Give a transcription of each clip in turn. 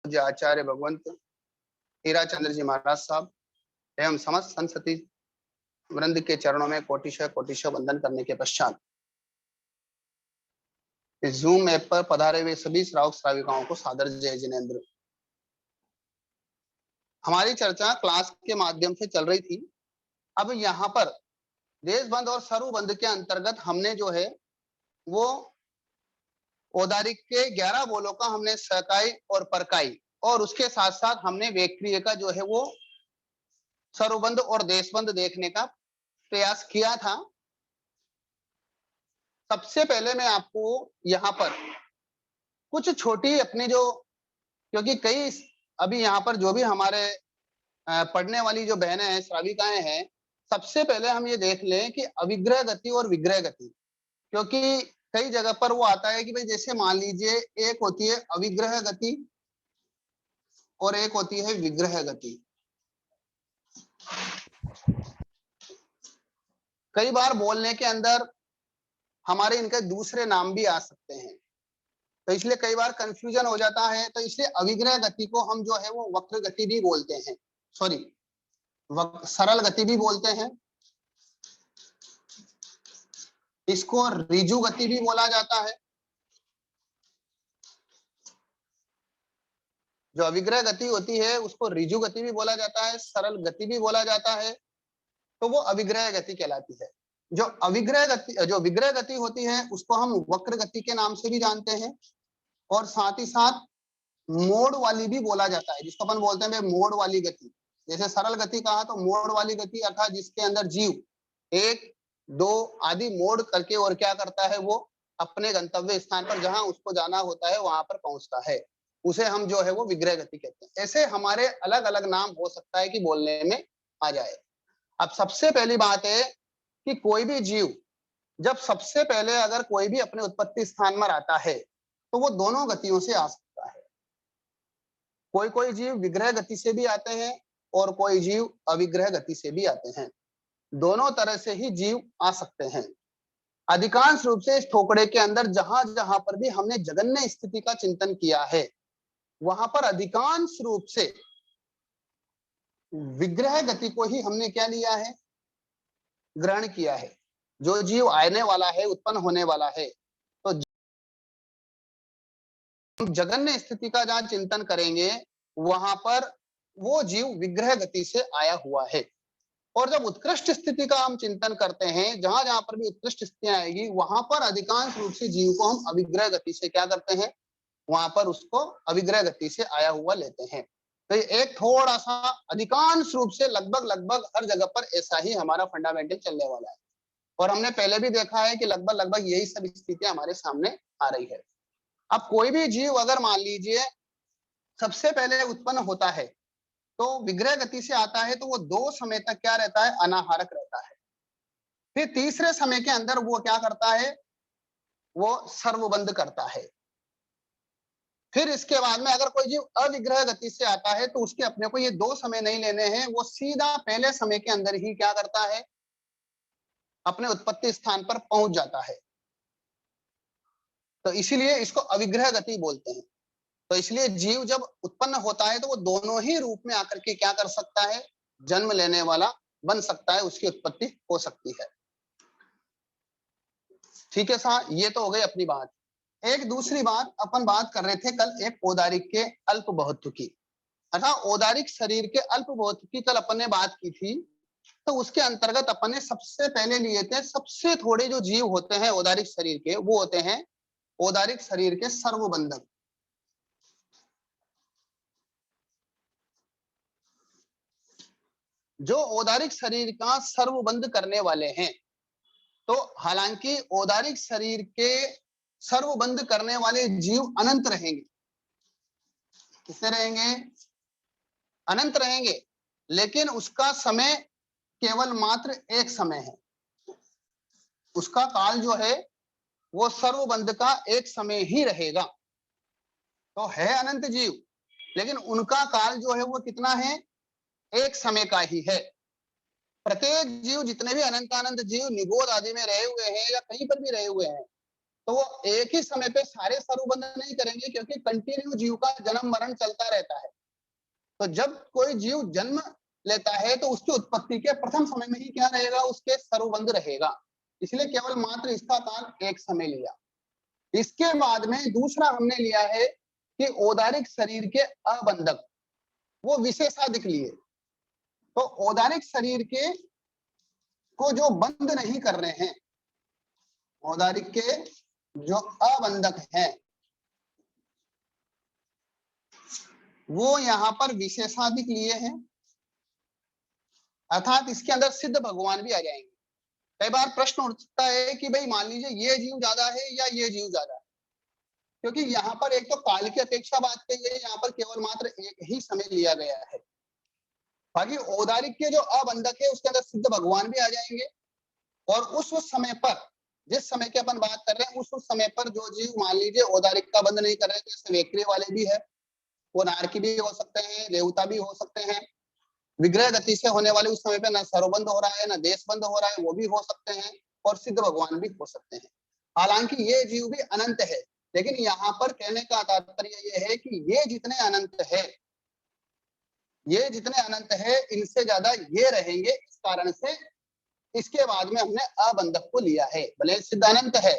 पूज्य आचार्य भगवंत हीराचंद्र जी महाराज साहब एवं समस्त संसती वृंद के चरणों में कोटिशः कोटिशः वंदन करने के पश्चात इस जूम ऐप पर पधारे हुए सभी श्रावक श्राविकाओं को सादर जय जिनेन्द्र। हमारी चर्चा क्लास के माध्यम से चल रही थी। अब यहाँ पर देशबंद और सर्वबंद के अंतर्गत हमने जो है वो औदारिक के 11 बोलों का हमने सकाई और परकाई और उसके साथ साथ हमने वेक्रिय का जो है वो सर्वबंद और देशबंद देखने का प्रयास किया था। सबसे पहले मैं आपको यहाँ पर कुछ छोटी अपनी जो, क्योंकि कई अभी यहाँ पर जो भी हमारे पढ़ने वाली जो बहनें हैं श्राविकाएं हैं, सबसे पहले हम ये देख लें कि अविग्रह गति और विग्रह गति, क्योंकि कई जगह पर वो आता है कि भाई जैसे मान लीजिए एक होती है अविग्रह गति और एक होती है विग्रह गति। कई बार बोलने के अंदर हमारे इनके दूसरे नाम भी आ सकते हैं, तो इसलिए कई बार कंफ्यूजन हो जाता है। तो इसलिए अविग्रह गति को हम जो है वो वक्र गति भी बोलते हैं, सॉरी सरल गति भी बोलते हैं। इसको ऋजु गति भी बोला जाता है। जो अविग्रह गति होती है उसको ऋजु गति भी बोला जाता है, सरल गति भी बोला जाता है, तो वो अविग्रह गति कहलाती है। जो विग्रह गति होती है उसको हम वक्र गति के नाम से भी जानते हैं और साथ ही साथ मोड़ वाली भी बोला जाता है, जिसको अपन बोलते हैं मोड़ वाली गति। जैसे सरल गति कहा तो मोड़ वाली गति अर्थात जिसके अंदर जीव 1, 2 आदि मोड़ करके और क्या करता है, वो अपने गंतव्य स्थान पर जहां उसको जाना होता है वहां पर पहुंचता है, उसे हम जो है वो विग्रह गति कहते हैं। ऐसे हमारे अलग अलग नाम हो सकता है कि बोलने में आ जाए। अब सबसे पहली बात है कि कोई भी जीव जब सबसे पहले अगर कोई भी अपने उत्पत्ति स्थान में आता है तो वो दोनों गतियों से आ सकता है। कोई कोई जीव विग्रह गति से भी आते हैं और कोई जीव अविग्रह गति से भी आते हैं। दोनों तरह से ही जीव आ सकते हैं। अधिकांश रूप से इस ठोकड़े के अंदर जहां जहां पर भी हमने जगन्य स्थिति का चिंतन किया है वहां पर अधिकांश रूप से विग्रह गति को ही हमने क्या लिया है, ग्रहण किया है। जो जीव आने वाला है, उत्पन्न होने वाला है, तो जगन्य स्थिति का जहां चिंतन करेंगे वहां पर वो जीव विग्रह गति से आया हुआ है। और जब उत्कृष्ट स्थिति का हम चिंतन करते हैं, जहां जहां पर भी उत्कृष्ट स्थितियां आएगी वहां पर अधिकांश रूप से जीव को हम अविग्रह गति से क्या करते हैं, वहां पर उसको अविग्रह गति से आया हुआ लेते हैं। तो एक थोड़ा सा अधिकांश रूप से लगभग हर जगह पर ऐसा ही हमारा फंडामेंटल चलने वाला है। और हमने पहले भी देखा है कि लगभग यही सब स्थितियां हमारे सामने आ रही है। अब कोई भी जीव अगर मान लीजिए सबसे पहले उत्पन्न होता है तो विग्रह गति से आता है, तो वो 2 समय तक क्या रहता है, अनाहारक रहता है। फिर तीसरे समय के अंदर वो क्या करता है, वो सर्वबंध करता है। फिर इसके बाद में अगर कोई जीव अविग्रह गति से आता है तो उसके अपने को ये 2 समय नहीं लेने हैं, वो सीधा पहले समय के अंदर ही क्या करता है, अपने उत्पत्ति स्थान पर पहुंच जाता है। तो इसीलिए इसको अविग्रह गति बोलते हैं। तो इसलिए जीव जब उत्पन्न होता है तो वो दोनों ही रूप में आकर के क्या कर सकता है, जन्म लेने वाला बन सकता है, उसकी उत्पत्ति हो सकती है। ठीक है साहब, ये तो हो गई अपनी बात। एक दूसरी बात अपन बात कर रहे थे कल एक औदारिक के अल्प बहुत्व की, अर्थात औदारिक शरीर के अल्प बहुत्व की कल अपन ने बात की थी। तो उसके अंतर्गत अपन ने सबसे पहले लिए थे सबसे थोड़े जो जीव होते हैं औदारिक शरीर के, वो होते हैं औदारिक शरीर के सर्वबंधक। जो औदारिक शरीर का सर्वबंध करने वाले हैं, तो हालांकि औदारिक शरीर के सर्वबंध करने वाले जीव अनंत रहेंगे। कितने रहेंगे, अनंत रहेंगे, लेकिन उसका समय केवल मात्र एक समय है। उसका काल जो है वो सर्वबंध का एक समय ही रहेगा। तो है अनंत जीव, लेकिन उनका काल जो है वो कितना है, एक समय का ही है। प्रत्येक जीव, जितने भी अनंत जीव निगोद आदि में रहे हुए हैं या कहीं पर भी रहे हुए हैं, तो वो एक ही समय पे सारे सरुबंध नहीं करेंगे, क्योंकि कंटिन्यू जीव का जन्म मरण चलता रहता है। तो जब कोई जीव जन्म लेता है तो उसकी उत्पत्ति के प्रथम समय में ही क्या रहेगा, उसके सरुबंध रहेगा। इसलिए केवल मात्र इसका काल एक समय लिया। इसके बाद में दूसरा हमने लिया है कि औदारिक शरीर के अबंधक, वो विशेषाधिक लिए। तो औदारिक शरीर के को जो बंद नहीं कर रहे हैं, औदारिक के जो अबंधक हैं, वो यहाँ पर विशेषाधिक लिए हैं, अर्थात इसके अंदर सिद्ध भगवान भी आ जाएंगे। कई बार प्रश्न उठता है कि भाई मान लीजिए ये जीव ज्यादा है या ये जीव ज्यादा है, क्योंकि यहाँ पर एक तो काल की अपेक्षा बात की गई है, यहाँ पर केवल मात्र एक ही समय लिया गया है। बाकी औदारिक के जो अबंधक है उसके अंदर सिद्ध भगवान भी आ जाएंगे, और उस समय पर, जिस समय की अपन बात कर रहे हैं, उस समय पर जो जीव मान लीजिए औदारिक का बंध नहीं कर रहे, जैसे वेक्री वाले भी है, वो नारकी भी हो सकते हैं, देवता भी हो सकते हैं। विग्रह गति से होने वाले उस समय पे न सरोबंध हो रहा है न देश बंद हो रहा है, वो भी हो सकते हैं, और सिद्ध भगवान भी हो सकते हैं। हालांकि ये जीव भी अनंत है, लेकिन यहाँ पर कहने का तात्पर्य ये है कि ये जितने अनंत है, ये जितने अनंत है, इनसे ज्यादा ये रहेंगे। इस कारण से इसके बाद में हमने अबंधक को लिया है। भले सिद्ध अनंत है,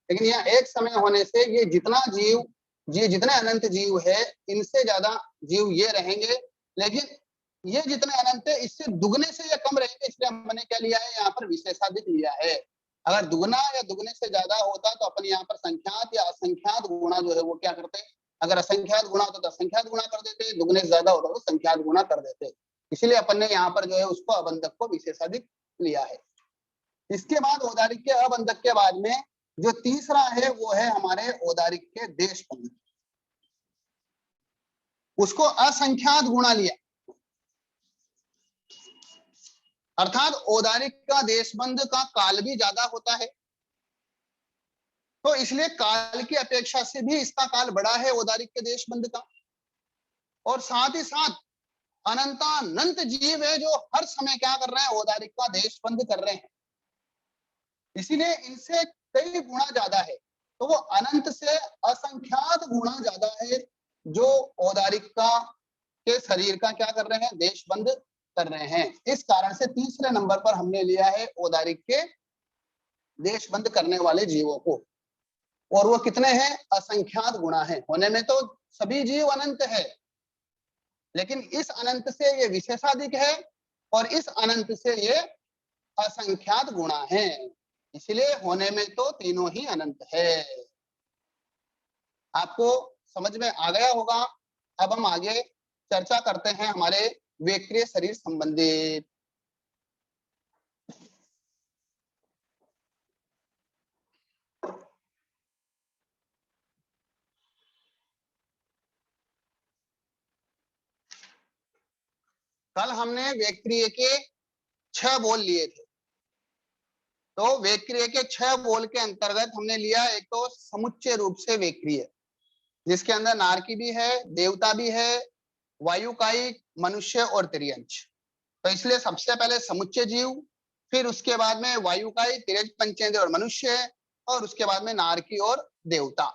लेकिन यहाँ एक समय होने से ये जितना जीव, ये जितने अनंत जीव है, इनसे ज्यादा जीव ये रहेंगे। लेकिन ये जितने अनंत है, इससे दुगने से या कम रहेंगे, इसलिए हमने क्या लिया है, यहाँ पर विशेषाधिक लिया है। अगर दुगना या दुगने से ज्यादा होता तो अपन यहाँ पर संख्यात या असंख्यात गुणा जो है वो क्या करते, अगर असंख्यात गुणा होता तो असंख्यात गुणा कर देते, दुगने से ज्यादा होता तो संख्यात गुणा कर देते। इसलिए अपन ने यहाँ पर जो है उसको अबंधक को विशेषाधिक लिया है। इसके बाद औदारिक के अबंधक के बाद में जो तीसरा है वो है हमारे औदारिक के देश बंध, उसको असंख्यात गुणा लिया। अर्थात औदारिक का देशबंध का काल भी ज्यादा होता है, तो इसलिए काल की अपेक्षा से भी इसका काल बड़ा है औदारिक के देशबंध का। और साथ ही साथ अनंतानंत जीव है जो हर समय क्या कर रहे हैं, औदारिक का देशबंध कर रहे हैं, इसीलिए इनसे कई गुणा ज्यादा है। तो वो अनंत से असंख्यात गुणा ज्यादा है जो औदारिक का के शरीर का क्या कर रहे हैं, देशबंध कर रहे हैं। इस कारण से तीसरे नंबर पर हमने लिया है औदारिक के देशबंध करने वाले जीवों को। और वो कितने हैं, असंख्यात गुणा है। होने में तो सभी जीव अनंत है, लेकिन इस अनंत से ये विशेषाधिक है, और इस अनंत से ये असंख्यात गुणा है। इसलिए होने में तो तीनों ही अनंत है। आपको समझ में आ गया होगा। अब हम आगे चर्चा करते हैं हमारे वेक्रिय शरीर संबंधित। कल हमने वेक्रिय के 6 बोल लिए थे। तो वेक्रिय के 6 बोल के अंतर्गत हमने लिया एक तो समुच्चय रूप से वेक्रिय, जिसके अंदर नारकी भी है, देवता भी है, वायुकायिक, मनुष्य और तिर्यंच। तो इसलिए सबसे पहले समुच्चय जीव, फिर उसके बाद में वायुकायिक, तिर्यंच, पंचेंद्र और मनुष्य, और उसके बाद में नारकी और देवता।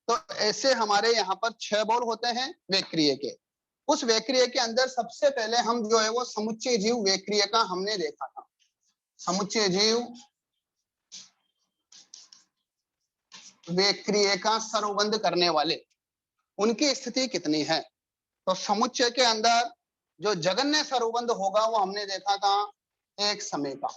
तो ऐसे हमारे यहाँ पर 6 बोल होते हैं वेक्रिय के। उस वेक्रिय के अंदर सबसे पहले हम जो है वो समुच्चय जीव वेक्रिय का हमने देखा था। समुच्चय जीव वेक्रिय का सरोबंध करने वाले, उनकी स्थिति कितनी है। तो समुच्चय के अंदर जो जगन्य सरोबंध होगा वो हमने देखा था एक समय का,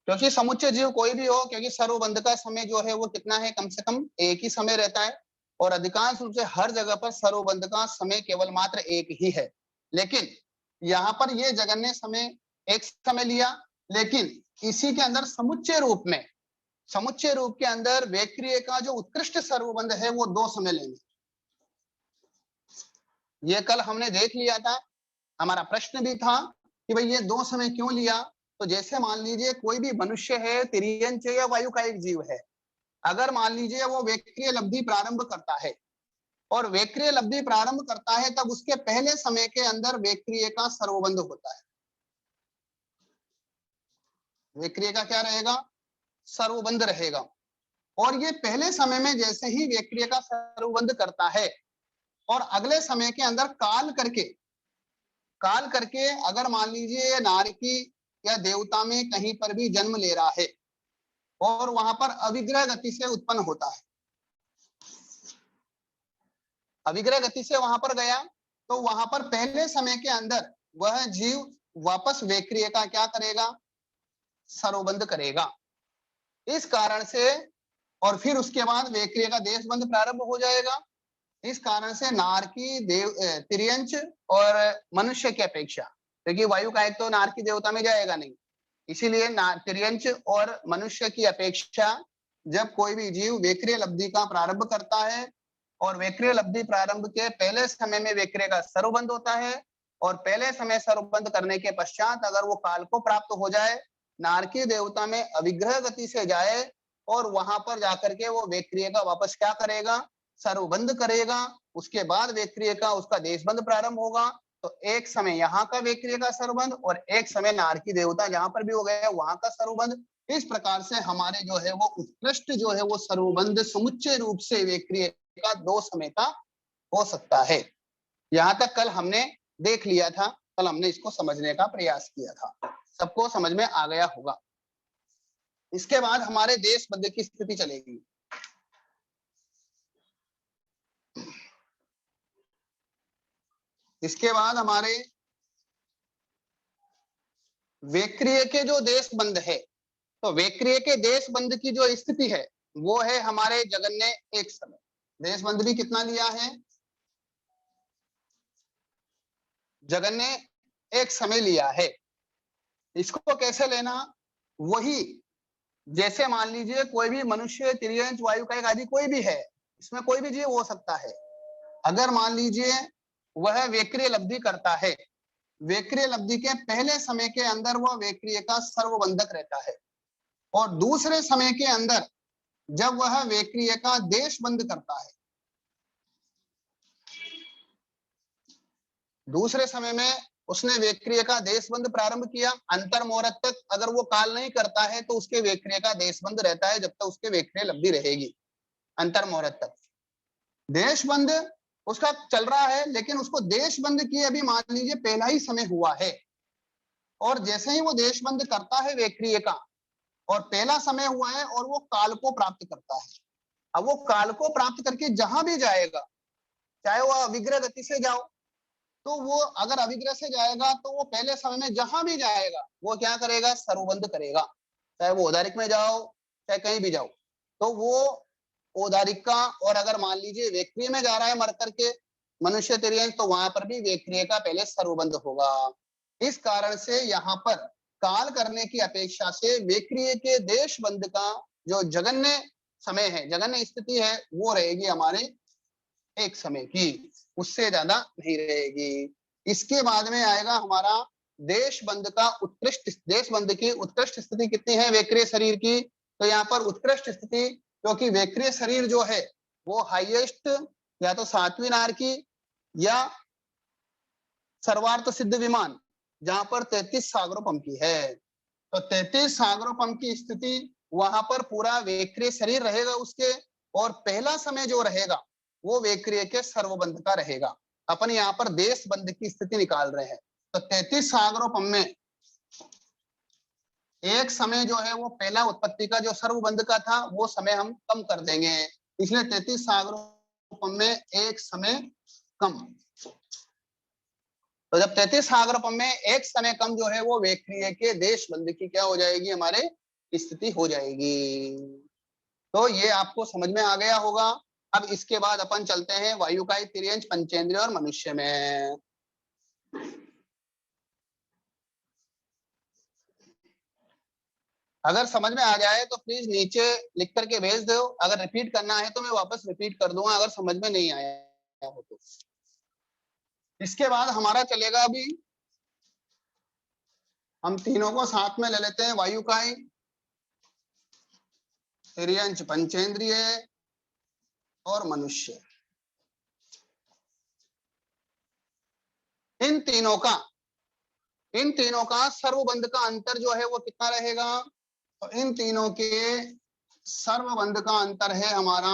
क्योंकि समुच्चय जीव कोई भी हो, क्योंकि सरोबंध का समय जो है वो कितना है, कम से कम एक ही समय रहता है। और अधिकांश रूप से हर जगह पर सरोबंध का समय केवल मात्र एक ही है। लेकिन यहाँ पर ये जगन्य समय एक समय लिया, लेकिन इसी के अंदर समुच्चय रूप में, समुच्चय रूप के अंदर वेक्रिय का जो उत्कृष्ट सर्वबंध है वो 2 समय लेंगे। ये कल हमने देख लिया था। हमारा प्रश्न भी था कि भाई ये 2 समय क्यों लिया। तो जैसे मान लीजिए कोई भी मनुष्य है, तिर्यंच या वायुकायिक जीव है, अगर मान लीजिए वो वेक्रिय लब्धि प्रारंभ करता है, और वेक्रिय लब्धि प्रारंभ करता है, तब उसके पहले समय के अंदर वेक्रिय का सर्वबंध होता है। वेक्रिय का क्या रहेगा, सर्वबंध रहेगा। और ये पहले समय में जैसे ही विक्रिय का सर्वबंध करता है और अगले समय के अंदर काल करके अगर मान लीजिए नारकी या देवता में कहीं पर भी जन्म ले रहा है और वहां पर अविग्रह गति से उत्पन्न होता है, अविग्रह गति से वहां पर गया, तो वहां पर पहले समय के अंदर वह जीव वापस विक्रिय का क्या करेगा, सर्वबंध करेगा। इस कारण से और फिर उसके बाद विक्रिय का देशबंध प्रारंभ हो जाएगा। इस कारण से नारकी तिर्यंच और मनुष्य की अपेक्षा, क्योंकि वायु का एक तो नारकी देवता में जाएगा नहीं, इसीलिए तिर्यंच और मनुष्य की अपेक्षा जब कोई भी जीव विक्रिय लब्धि का प्रारंभ करता है और विक्रिय लब्धि प्रारंभ के पहले समय में विक्रिय का सर्वबंध होता है और पहले समय सर्वबंध करने के पश्चात अगर वो काल को प्राप्त हो जाए, नारकी देवता में अविग्रह गति से जाए और वहां पर जाकर के वो विक्रिय का वापस क्या करेगा, सर्वबंध करेगा। उसके बाद विक्रिय का उसका देशबंध प्रारंभ होगा। तो एक समय यहाँ का विक्रिय का सर्वबंध और एक समय नारकी देवता जहां पर भी हो गया वहां का सर्वबंध। इस प्रकार से हमारे जो है वो उत्कृष्ट जो है वो सर्वबंध समुच्चय रूप से विक्रिय का 2 समय का हो सकता है। यहाँ तक कल हमने देख लिया था, कल हमने इसको समझने का प्रयास किया था, सबको समझ में आ गया होगा। इसके बाद हमारे देशबंध की स्थिति चलेगी। इसके बाद हमारे विक्रिय के जो देशबंध है, तो विक्रिय के देशबंध की जो स्थिति है वो है हमारे जगन ने एक समय। देशबंध भी कितना लिया है, जगन ने एक समय लिया है। इसको कैसे लेना, वही जैसे मान लीजिए कोई भी मनुष्य, तिर्यंच, वायु का एक आदि कोई भी है, इसमें कोई भी जीव हो सकता है। अगर मान लीजिए वह विक्रिय लब्धि करता है, विक्रिय लब्धि के पहले समय के अंदर वह विक्रिय का सर्वबंधक रहता है और दूसरे समय के अंदर जब वह विक्रिय का देशबंध करता है, दूसरे समय में उसने विक्रिय का देशबंध प्रारंभ किया, अंतर मुहूर्त तक अगर वो काल नहीं करता है तो उसके विक्रिय का देशबंध रहता है जब तक उसके विक्रिय लब्धि रहेगी, अंतर मुहूर्त तक। देशबंध उसका चल रहा है लेकिन उसको देशबंध किए अभी मान लीजिए पहला ही समय हुआ है और जैसे ही वो देशबंध करता है विक्रिय का और पहला समय हुआ है और वो काल को प्राप्त करता है। अब वो काल को प्राप्त करके जहां भी जाएगा, चाहे वो अविग्रह गति से जाओ, तो वो अगर अविग्रह से जाएगा तो वो पहले समय में जहां भी जाएगा वो क्या करेगा, सर्वबंध करेगा। चाहे वो औदारिक में जाओ चाहे कहीं भी जाओ, तो वो औदारिक का, और अगर मान लीजिए विक्रिय में जा रहा है मर करके मनुष्य तिर्यंच, तो वहां पर भी विक्रिय का पहले सर्वबंध होगा। इस कारण से यहाँ पर काल करने की अपेक्षा से विक्रिय के देशबंध का जो जगन्य समय है, जगन्य स्थिति है, वो रहेगी हमारे एक समय की, उससे ज्यादा नहीं रहेगी। इसके बाद में आएगा हमारा देशबंध का उत्कृष्ट, देशबंध की उत्कृष्ट स्थिति कितनी है विक्रिय शरीर की, तो यहाँ पर उत्कृष्ट स्थिति, क्योंकि विक्रिय शरीर जो है वो हाईएस्ट या तो 7वीं नारकी या सर्वार्थ सिद्ध विमान, जहां पर 33 सागरोपम की है। तो 33 सागरोपम की स्थिति, वहां पर पूरा विक्रिय शरीर रहेगा उसके, और पहला समय जो रहेगा वो विक्रिय के सर्वबंध का रहेगा। अपन यहाँ पर देशबंध की स्थिति निकाल रहे हैं। तो 33 सागरोपम में एक समय जो है वो पहला उत्पत्ति का जो सर्वबंध का था वो समय हम कम कर देंगे, इसलिए 33 सागरोपम में एक समय कम। तो जब 33 सागरोपम में एक समय कम जो है वो विक्रिय के देशबंध की क्या हो जाएगी, हमारे स्थिति हो जाएगी। तो ये आपको समझ में आ गया होगा। अब इसके बाद अपन चलते हैं वायुकाय, तिर्यंच, पंचेंद्रिय और मनुष्य में। अगर समझ में आ जाए तो प्लीज नीचे लिख करके भेज दो, अगर रिपीट करना है तो मैं वापस रिपीट कर दूंगा अगर समझ में नहीं आया हो तो। इसके बाद हमारा चलेगा, अभी हम तीनों को साथ में ले लेते हैं, वायुकाय, तिर्यंच, पंचेंद्रिय और मनुष्य। इन तीनों का सर्वबंध का अंतर जो है वो कितना रहेगा, तो इन तीनों के सर्वबंध का अंतर है हमारा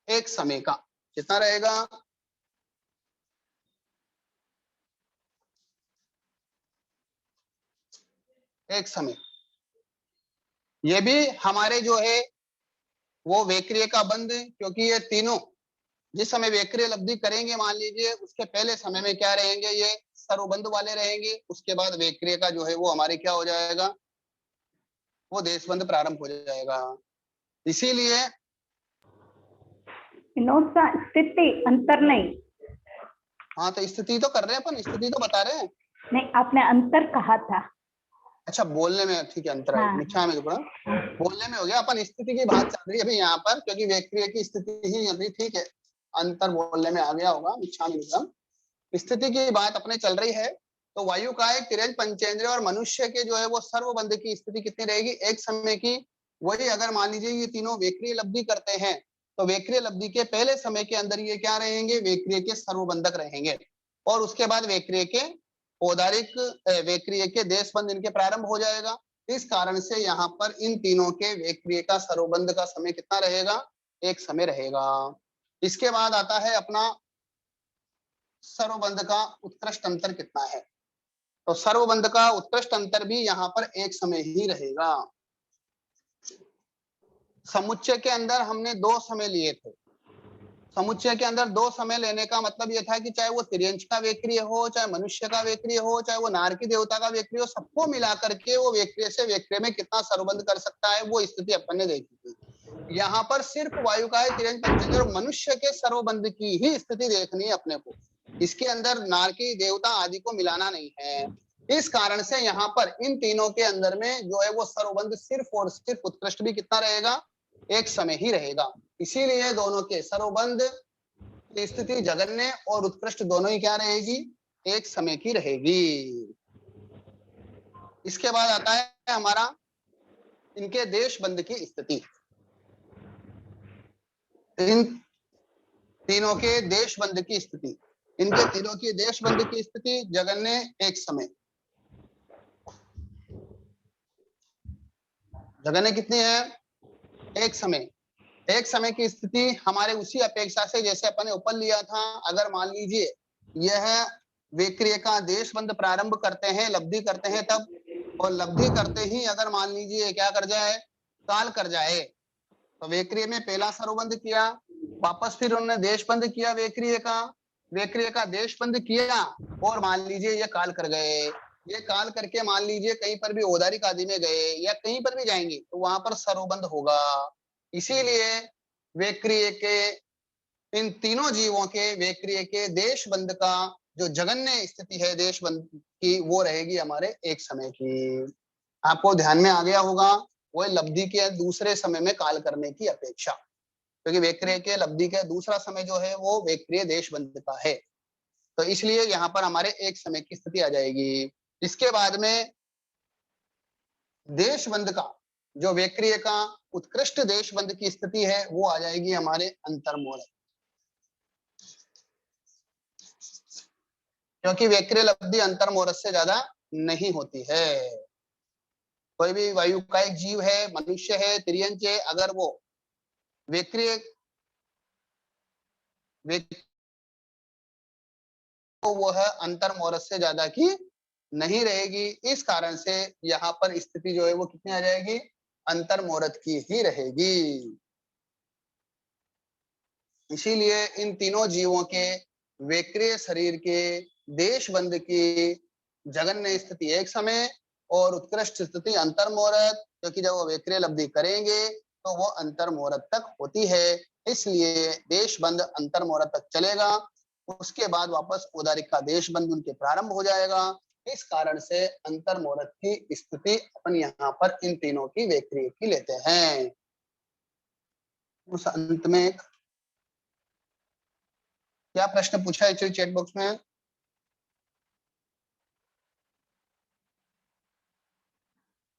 एक समय का। कितना रहेगा? एक समय। ये भी हमारे जो है वो वेक्रिय का बंध, क्योंकि ये तीनों जिस समय वेक्रिय लब्धि करेंगे मान लीजिए, उसके पहले समय में क्या रहेंगे, ये सर्वबंध वाले रहेंगे। उसके बाद वेक्रिय का जो है वो हमारे क्या हो जाएगा, वो देशबंध प्रारंभ हो जाएगा। इसीलिए विनोद सा स्थिति अंतर नहीं। हाँ, तो स्थिति तो कर रहे हैं अपन, स्थिति तो बता रहे हैं। नहीं, आपने अंतर कहा था। अच्छा, बोलने में ठीक है अंतर है, हाँ, मिथ्या में थोड़ा बोलने में हो गया। अपन स्थिति की बात चल रही है अभी यहाँ पर, क्योंकि वेक्रिय की स्थिति ही चल रही, ठीक है। अंतर बोलने में आ गया होगा, मिथ्या में स्थिति की बात अपने चल रही है। तो वायु का एक तिरंज पंचेंद्रिय और मनुष्य के जो है वो सर्वबंध की स्थिति कितनी रहेगी, एक समय की। वही अगर मान लीजिए ये तीनों वेक्रिय लब्धि करते हैं, तो वेक्रिय लब्धि के पहले समय के अंदर ये क्या रहेंगे, वेक्रिय के सर्वबंधक रहेंगे। और उसके बाद वेक्रिय के औदारिक, वेक्रिय के देशबंध इनके प्रारंभ हो जाएगा। इस कारण से यहाँ पर इन तीनों के वेक्रिय का सर्वबंध का समय कितना रहेगा, एक समय रहेगा। इसके बाद आता है अपना सर्वबंध का उत्कृष्ट अंतर कितना है। तो सर्वबंध का उत्कृष्ट अंतर भी यहाँ पर एक समय ही रहेगा। समुच्चय के अंदर हमने दो समय लिए थे। समुच्चय के अंदर दो समय लेने का मतलब यह था कि चाहे वो तिर्यंश का वेक्रिय हो, चाहे मनुष्य का वेक्रिय हो, चाहे वो नारकी देवता का वेक्रिय हो, सबको मिला करके वो वेक्रिय से वेक्रिय में कितना सर्वबंध कर सकता है, वो स्थिति अपन ने देखी थी। यहाँ पर सिर्फ वायुकाय, तिर्यंश, पंचेंद्र और मनुष्य के सर्वबंध की ही स्थिति देखनी है अपने को। इसके अंदर नारकी देवता आदि को मिलाना नहीं है। इस कारण से यहाँ पर इन तीनों के अंदर में जो है वो सर्वबंध सिर्फ और सिर्फ उत्कृष्ट भी कितना रहेगा, एक समय ही रहेगा। इसीलिए दोनों के सर्वबंध की स्थिति जगन्य और उत्कृष्ट दोनों ही क्या रहेगी, एक समय की रहेगी। इसके बाद आता है हमारा इनके देशबंध की स्थिति। इन तीनों के देशबंध की स्थिति, इनके तीनों की देशबंध की स्थिति जगन्य एक समय। जगन्य कितनी है, एक समय। एक समय की स्थिति हमारे उसी अपेक्षा से जैसे अपन ने ऊपर लिया था। अगर मान लीजिए यह विक्रिय का देशबंध प्रारंभ करते हैं, लब्धि करते हैं तब, और लब्धि करते ही अगर मान लीजिए क्या कर जाए, काल कर जाए, तो वेक्रिय में पहला सर्वबंध किया, वापस फिर उन्होंने देशबंध किया वेक्रिय का देशबंध किया, और मान लीजिए ये काल कर गए। ये काल करके मान लीजिए कहीं पर भी औदारिक आदि में गए या कहीं पर भी जाएंगे तो वहां पर सर्वबंध होगा। इसीलिए वेक्रिय के, इन तीनों जीवों के वेक्रिय के देशबंध का जो जगन्य स्थिति है देशबंध की, वो रहेगी हमारे एक समय की। आपको ध्यान में आ गया होगा, वो लब्धि के दूसरे समय में काल करने की अपेक्षा, क्योंकि वेक्रिय के लब्धि का दूसरा समय जो है वो वेक्रिय देशबंध का है। तो इसलिए यहाँ पर हमारे एक समय की स्थिति आ जाएगी। इसके बाद में देशबंध का, जो वेक्रिय का उत्कृष्ट देशबंध की स्थिति है, वो आ जाएगी हमारे अंतर्मोरक, क्योंकि वेक्रिय लब्धि अंतर्मोरक से ज्यादा नहीं होती है। कोई भी वायु का एक जीव है, मनुष्य है, तिर्यंच है, अगर वो वेक्रिय तो वह अंतर्मोरक से ज्यादा की नहीं रहेगी। इस कारण से यहाँ पर स्थिति जो है वो कितनी आ जाएगी, अंतर्मोरक की ही रहेगी। इसीलिए इन तीनों जीवों के वेक्रिय शरीर के देशबंध की जगन्य स्थिति एक समय और उत्कृष्ट स्थिति अंतर्मोरक, क्योंकि जब वो वेक्रिय लब्धि करेंगे तो वो अंतर्मोरक तक होती है। इसलिए देशबंध अंतर्मोरक तक चलेगा, उसके बाद वापस औदारिक का देशबंध उनके प्रारंभ हो जाएगा। इस कारण से अंतर्मोरक की स्थिति अपन यहाँ पर इन तीनों की वेक्रिय की लेते हैं। उस अंत में एक क्या प्रश्न पूछा है चैट बॉक्स में?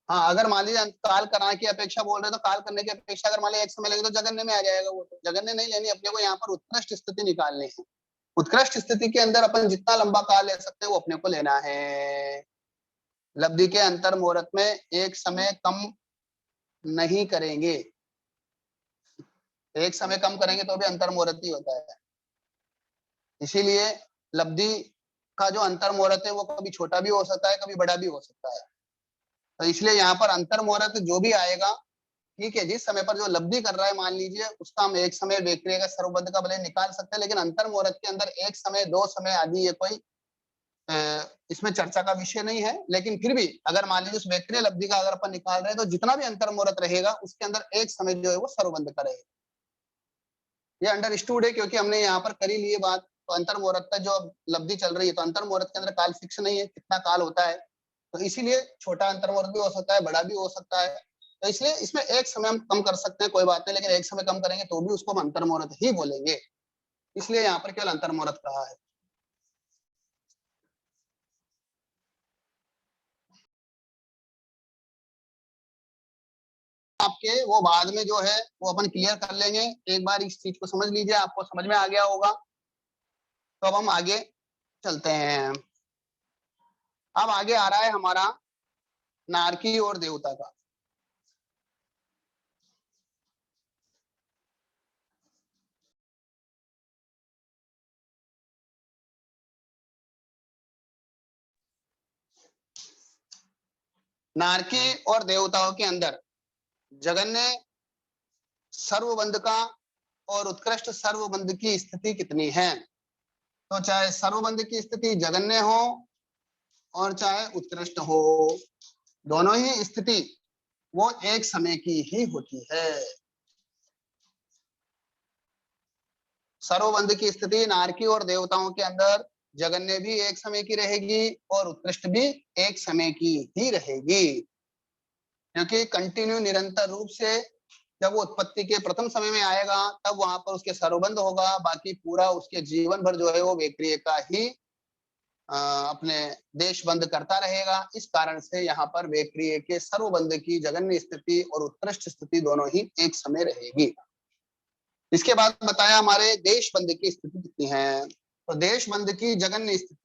हाँ, अगर मान लीजिए काल कराने की अपेक्षा बोल रहे तो काल करने की अपेक्षा अगर मान लीजिए एक समय लगे तो जगन्य में आ जाएगा। वो तो जगन्य नहीं लेनी, अपने को यहाँ पर उत्कृष्ट स्थिति निकालनी है। उत्कृष्ट स्थिति के अंदर अपन जितना लंबा काल ले सकते हैं वो अपने को लेना है। लब्धि के अंतर मुहूर्त में एक समय कम नहीं करेंगे। एक समय कम करेंगे तो भी अंतर मुहूर्त ही होता है। इसीलिए लब्धि का जो अंतर मुहूर्त है वो कभी छोटा भी हो सकता है, कभी बड़ा भी हो सकता है। तो इसलिए यहाँ पर अंतर मुहूर्त जो भी आएगा, ठीक है, जिस समय पर जो लब्धि कर रहा है मान लीजिए, उसका हम एक समय विक्रिय का सर्वबंध का भले निकाल सकते हैं, लेकिन अंतर मुहूर्त के अंदर एक समय, दो समय आदि ये कोई इसमें चर्चा का विषय नहीं है। लेकिन फिर भी अगर मान लीजिए उस विक्रिय लब्धि का अगर अपन निकाल रहे हैं, तो जितना भी अंतर मुहूर्त रहेगा उसके अंदर एक समय जो है वो सर्वबंध का रहेगा। ये अंडरस्टूड है, क्योंकि हमने यहाँ पर करी ली बात। तो अंतर मुहूर्त का जो लब्धि चल रही है, तो अंतर मुहूर्त के अंदर काल फिक्स नहीं है, कितना काल होता है, तो इसीलिए छोटा अंतर मुहूर्त भी हो सकता है, बड़ा भी हो सकता है। तो इसलिए इसमें एक समय हम कम कर सकते हैं, कोई बात नहीं, लेकिन एक समय कम करेंगे तो भी उसको हम अंतर मुहूर्त ही बोलेंगे। इसलिए यहाँ पर केवल अंतर मुहूर्त कहा है। आपके वो बाद में जो है वो अपन क्लियर कर लेंगे। एक बार इस चीज को समझ लीजिए, आपको समझ में आ गया होगा। तो अब हम आगे चलते हैं। अब आगे आ रहा है हमारा नारकी और देवता का। नारकी और देवताओं के अंदर जगन्य सर्वबंध का और उत्कृष्ट सर्वबंध की स्थिति कितनी है? तो चाहे सर्वबंध की स्थिति जगन्य हो और चाहे उत्कृष्ट हो, दोनों ही स्थिति वो एक समय की ही होती है। सर्वबंध की स्थिति नारकी और देवताओं के अंदर जगन्य भी एक समय की रहेगी और उत्कृष्ट भी एक समय की ही रहेगी, क्योंकि कंटिन्यू निरंतर रूप से जब वो उत्पत्ति के प्रथम समय में आएगा तब वहां पर उसके सर्वबंध होगा, बाकी पूरा उसके जीवन भर जो है वो विक्रिय का ही अपने देश बंद करता रहेगा। इस कारण से यहाँ पर विक्रिय के सर्वबंध की जगन्य स्थिति और उत्कृष्ट स्थिति दोनों ही एक समय रहेगी। इसके बाद बताया हमारे देश बंद की स्थिति कितनी है। तो देश बंद की जगन्य स्थिति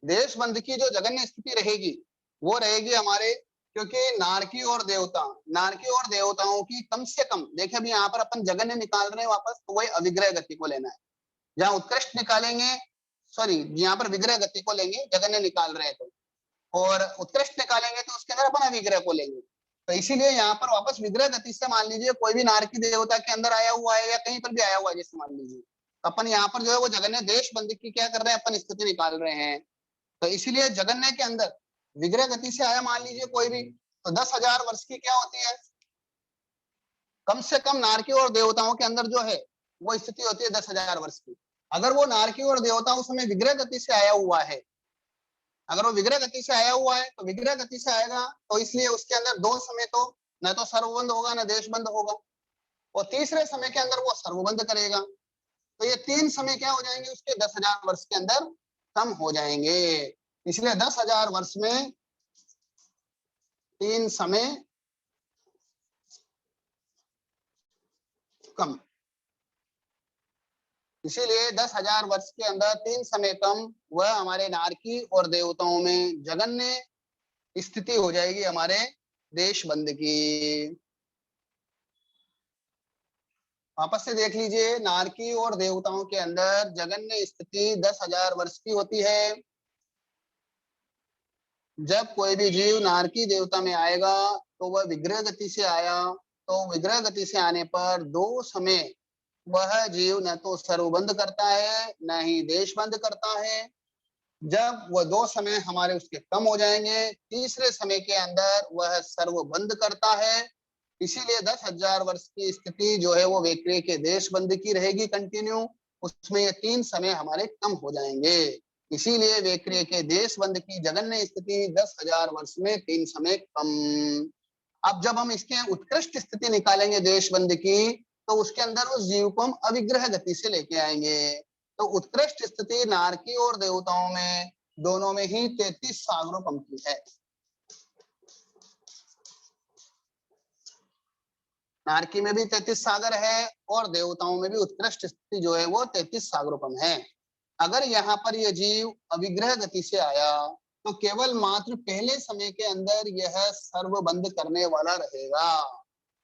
देश बंद की जो जगन्य स्थिति रहेगी वो रहेगी हमारे, क्योंकि नारकी और देवताओं की कम से कम, देखिए अभी यहाँ पर अपन जगन्य निकाल रहे हैं वापस, तो वही अविग्रह गति को लेना है। जहाँ उत्कृष्ट निकालेंगे, सॉरी यहाँ पर विग्रह गति को लेंगे, जगन्य निकाल रहे हैं तो, और उत्कृष्ट निकालेंगे तो उसके अंदर अपन अविग्रह को लेंगे। तो इसीलिए यहाँ पर वापस विग्रह गति से मान लीजिए कोई भी नारकी देवता के अंदर आया हुआ है या कहीं पर भी आया हुआ है, जैसे मान लीजिए अपन यहाँ पर जो है वो जगन्य देश बंद की क्या कर रहे हैं, अपन स्थिति निकाल रहे हैं। तो इसीलिए जगन्य के अंदर विग्रह गति से आया मान लीजिए कोई भी, तो 10,000 वर्ष की क्या होती है, कम से कम नारकी और देवताओं के अंदर जो है वो स्थिति होती है 10,000 वर्ष की। अगर वो नारकी और देवता उस समय विग्रह गति से आया हुआ है, अगर वो विग्रह गति से आया हुआ है तो विग्रह गति से आएगा, तो इसलिए उसके अंदर दो समय तो न तो सर्वबंध होगा न देशबंध होगा, और तीसरे समय के अंदर वो सर्वबंध करेगा। तो ये तीन समय क्या हो जाएंगे उसके 10,000 वर्ष के अंदर कम हो जाएंगे। इसलिए 10,000 वर्ष में तीन समय कम, इसीलिए 10,000 वर्ष के अंदर तीन समय कम, वह हमारे नारकी और देवताओं में जगन्य स्थिति हो जाएगी हमारे देश बंद की। वापस से देख लीजिए, नारकी और देवताओं के अंदर जगन्य स्थिति 10,000 वर्ष की होती है। जब कोई भी जीव नारकी देवता में आएगा तो वह विग्रह गति से आया, तो विग्रह गति से आने पर दो समय वह जीव न तो सर्वबंध करता है न ही देश बंद करता है। जब वह दो समय हमारे उसके कम हो जाएंगे, तीसरे समय के अंदर वह सर्वबंध करता है। इसीलिए 10,000 वर्ष की स्थिति जो है वो विक्रिय के देश बंद की रहेगी कंटिन्यू, उसमें ये तीन समय हमारे कम हो जाएंगे। इसीलिए विक्रिय के देश बंद की जगन्य स्थिति 10,000 वर्ष में तीन समय कम। अब जब हम इसके उत्कृष्ट स्थिति निकालेंगे देश बंद की, तो उसके अंदर उस जीव को हम अविग्रह गति से लेके आएंगे। तो उत्कृष्ट स्थिति नारकी और देवताओं में दोनों में ही 33 सागरों कम की है। नारकी में भी 33 सागर है और देवताओं में भी उत्कृष्ट स्थिति जो है वो 33 सागरोपम है। अगर यहाँ पर यह जीव अविग्रह गति से आया तो केवल मात्र पहले समय के अंदर यह सर्वबंध करने वाला रहेगा।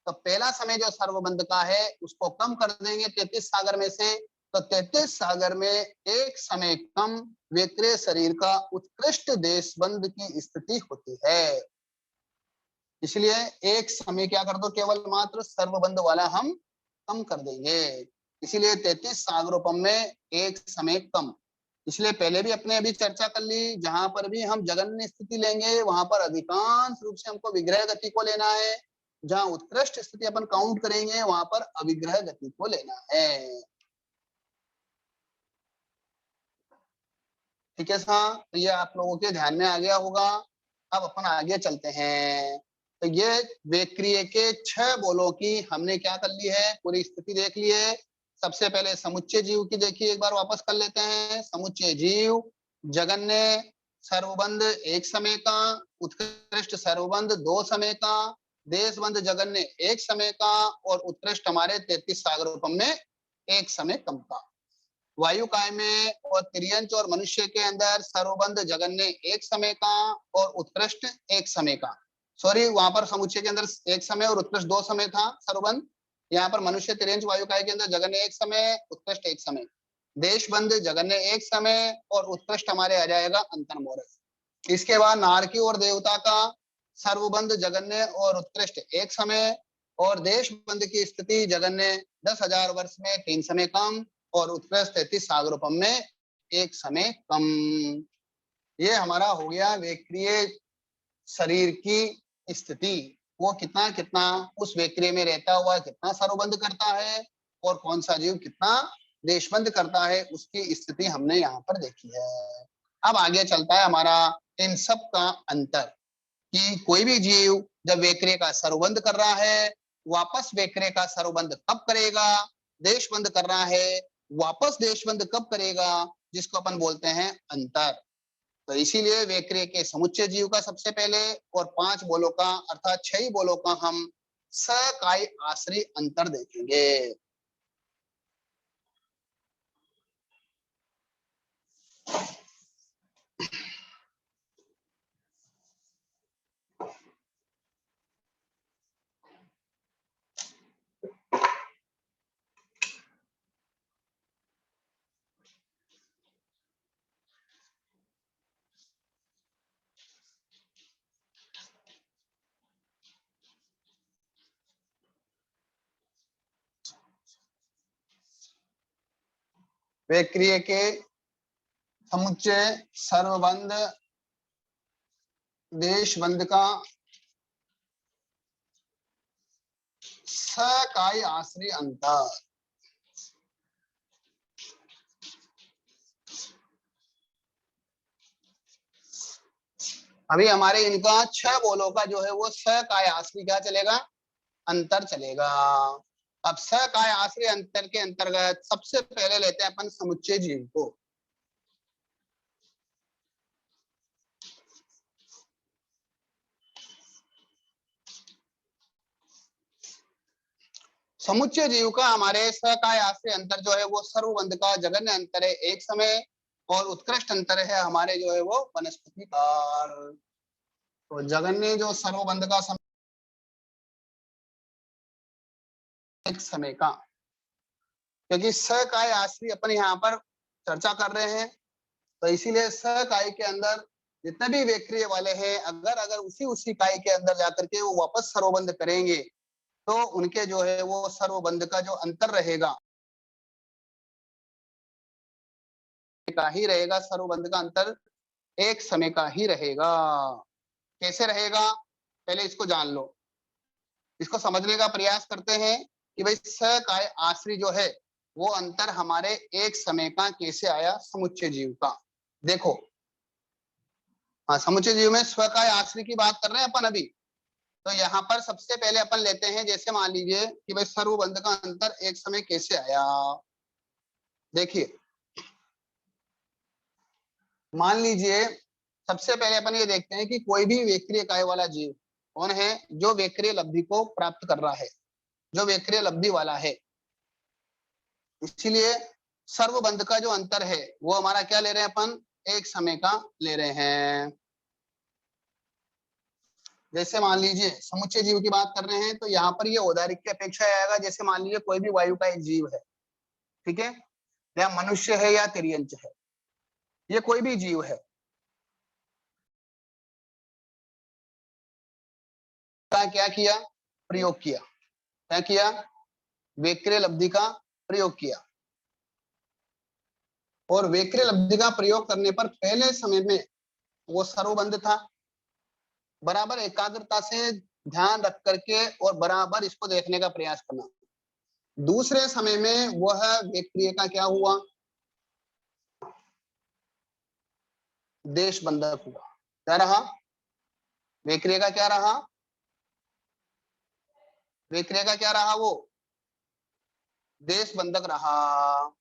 तो पहला समय जो सर्वबंध का है उसको कम कर देंगे 33 सागर में से, तो 33 सागर में एक समय कम विक्रय शरीर का उत्कृष्ट देशबंध की स्थिति होती है। इसलिए एक समय क्या कर दो, केवल मात्र सर्वबंध वाला हम कम कर देंगे। इसीलिए 33 सागरोपम में एक समय कम। इसलिए पहले भी अपने अभी चर्चा कर ली, जहां पर भी हम जगन्य स्थिति लेंगे वहां पर अधिकांश रूप से हमको विग्रह गति को लेना है, जहां उत्कृष्ट स्थिति अपन काउंट करेंगे वहां पर अविग्रह गति को लेना है। ठीक है साहब, तो ये आप लोगों के ध्यान में आ गया होगा। अब अपन आगे चलते हैं। तो ये वेक्रिय के 6 बोलों की हमने क्या कर ली है, पूरी स्थिति देख ली है। सबसे पहले समुच्चय जीव की देखिए, एक बार वापस कर लेते हैं। समुच्चय जीव, जगन्य सर्वबंध एक समय का, उत्कृष्ट सर्वबंध 2 समय का, देशबंध जगन्य 1 समय का और उत्कृष्ट हमारे 33 सागरोपम में 1 समय कम का। वायु काय में और तिर्यंच और मनुष्य के अंदर सर्वबंध जगन्य 1 समय का और उत्कृष्ट 1 समय का। सॉरी, वहां पर समुच्चय के अंदर 1 समय और उत्कृष्ट 2 समय था सर्वबंध। यहाँ पर मनुष्य तिर्यंच वायु काय के अंदर जगन्य 1 समय, उत्कृष्ट 1 समय। देशबंध जगन्य 1 समय और उत्कृष्ट हमारे आ जाएगा अंतर्मोरस। इसके बाद नारकी और देवता का सर्वबंध जगन्य और उत्कृष्ट 1 समय और देशबंध की स्थिति जगन्य 10,000 वर्ष में 3 समय कम और उत्कृष्ट 33 सागरोपम में 1 समय कम। ये हमारा हो गया वेक्रिय शरीर की स्थिति। वो कितना कितना उस वेक्रिय में रहता हुआ कितना सर्वबंध करता है और कौन सा जीव कितना देशबंध करता है, उसकी स्थिति हमने यहाँ पर देखी है। अब आगे चलता है हमारा इन सब का अंतर, कि कोई भी जीव जब वेक्रिय का सर्वबंध कर रहा है वापस वेक्रिय का सर्वबंध कब करेगा, देशबंध कर रहा है वापस देशबंध कब करेगा, जिसको अपन बोलते हैं अंतर। तो इसीलिए वेक्रिय के समुच्चय जीव का सबसे पहले और 5 बोलों का अर्थात 6 बोलों का हम सकाय आश्रय अंतर देखेंगे। वेक्रिय के समुच्चय सर्वबंध देशबंध का सकाय आश्रय अंतर। अभी हमारे इनका 6 बोलों का जो है वो सकाय आश्रय क्या चलेगा, अंतर चलेगा। अब सकाय आश्रय अंतर के अंतर्गत सबसे पहले लेते हैं अपन समुच्चय जीव को। समुच्चय जीव का हमारे सकाय आश्रय अंतर जो है वो सर्वबंध का जगन्य अंतर है 1 समय और उत्कृष्ट अंतर है हमारे जो है वो वनस्पति कार। तो जगन्य जो सर्वबंध का समय 1 समय का, क्योंकि सकाय आश्रय अपन यहाँ पर चर्चा कर रहे हैं, तो इसीलिए सकाय के अंदर जितने भी वेक्रिय वाले हैं अगर उसी काय के अंदर जाकर के वो वापस सर्वबंध करेंगे तो उनके जो है वो सर्वबंध का जो अंतर रहेगा का ही रहेगा, सर्वबंध का अंतर 1 समय का ही रहेगा। कैसे रहेगा पहले इसको जान लो, इसको समझने का प्रयास करते हैं कि भाई सकाय आश्रय जो है वो अंतर हमारे 1 समय का कैसे आया समुच्चय जीव का। देखो, हाँ, समुच्चय जीव में स्वकाय आश्रय की बात कर रहे हैं अपन अभी। तो यहाँ पर सबसे पहले अपन लेते हैं, जैसे मान लीजिए कि भाई सर्वबंध का अंतर 1 समय कैसे आया। देखिए, मान लीजिए सबसे पहले अपन ये देखते हैं कि कोई भी वेक्रिय काय वाला जीव कौन है जो वेक्रिय लब्धि को प्राप्त कर रहा है। जो वेक्रिय लब्धि वाला है। इसीलिए सर्वबंध का जो अंतर है वो हमारा क्या ले रहे हैं अपन, एक समय का ले रहे हैं। जैसे मान लीजिए समुच्चय जीव की बात कर रहे हैं तो यहाँ पर ये औदारिक की अपेक्षा आएगा। जैसे मान लीजिए कोई भी वायु का एक जीव है, ठीक है, या मनुष्य है या तिर्यंच है, ये कोई भी जीव है, क्या किया, प्रयोग किया, क्या किया, वेक्रिय लब्धि का प्रयोग किया। और वेक्रिय लब्धि का प्रयोग करने पर पहले समय में वो सर्वबंध था, बराबर एकाग्रता से ध्यान रख करके और बराबर इसको देखने का प्रयास करना। दूसरे समय में वह वेक्रिय का क्या हुआ, देश बंधक हुआ। क्या रहा, वेक्रिय का क्या रहा, वेक्रिय का क्या रहा, वो देश बंधक रहा।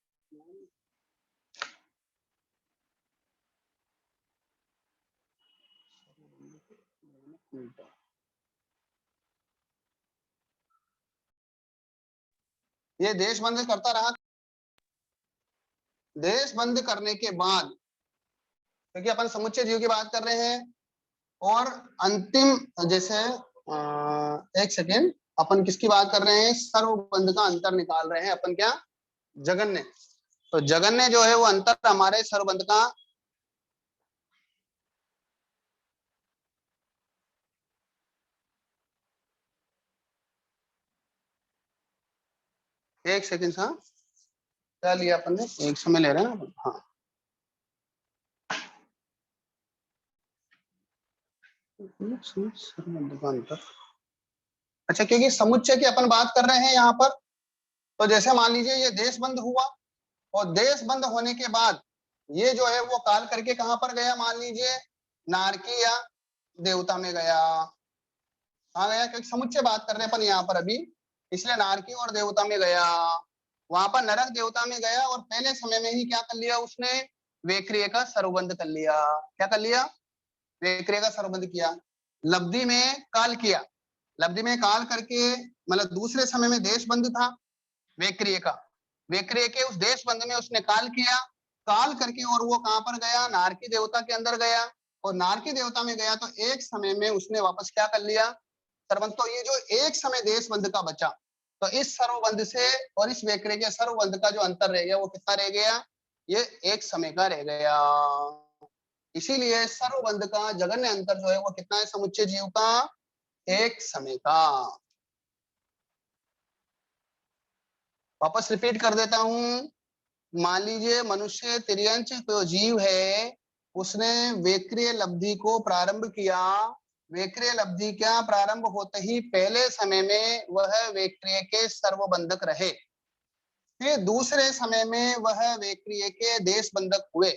ये देश बंद करता रहा। देश बंद करने के बाद, क्योंकि अपन समुच्चय जीव की बात कर रहे हैं, और अंतिम जैसे एक सेकेंड, अपन किसकी बात कर रहे हैं, सर्वबंध का अंतर निकाल रहे हैं अपन, क्या, जगन्य। तो जगन्य जो है वो अंतर हमारे सर्वबंध का, एक सेकेंड सा, क्या लिया अपन ने, एक समय ले रहे हैं ना, हाँ, सर्वबंध का अंतर। अच्छा, क्योंकि समुच्चय की अपन बात कर रहे हैं यहाँ पर, तो जैसे मान लीजिए ये देश बंद हुआ, और देश बंद होने के बाद ये जो है वो काल करके कहां पर गया, मान लीजिए नारकी या देवता में गया। कहाँ गया, क्योंकि समुच्चय बात कर रहे हैं अपन यहाँ पर अभी, इसलिए नारकी और देवता में गया। वहां पर नरक देवता में गया और पहले समय में ही क्या कर लिया उसने, वेक्रिय का सर्वबंध कर लिया। क्या कर लिया, वेक्रिय का सर्वबंध किया। लब्धि में काल किया, लब्धि में काल करके, मतलब दूसरे समय में देश बंद था वेक्रिय का, वेक्रिय के उस देश बंद में उसने काल किया, काल करके और वो कहां पर गया, नारकी देवता के अंदर गया, और नारकी देवता में गया तो एक समय में उसने वापस क्या कर लिया, सर्वबंध। तो ये जो एक समय देश बंद का बचा, तो इस सर्वबंध से और इस वेक्रिय के सर्वबंध का जो अंतर रह गया वो कितना रह गया, ये एक समय का रह गया। इसीलिए सर्वबंध का जगन्य अंतर जो है वो कितना है, समुच्चय जीव का एक समय का। वापस रिपीट कर देता हूं। मान लीजिए मनुष्य तिर्यंच जो जीव है, उसने वेक्रिय लब्धि को प्रारंभ किया। वेक्रिय लब्धि क्या प्रारंभ होते ही पहले समय में वह वेक्रिय के सर्वबंधक रहे, फिर दूसरे समय में वह वेक्रिय के देश बंधक हुए।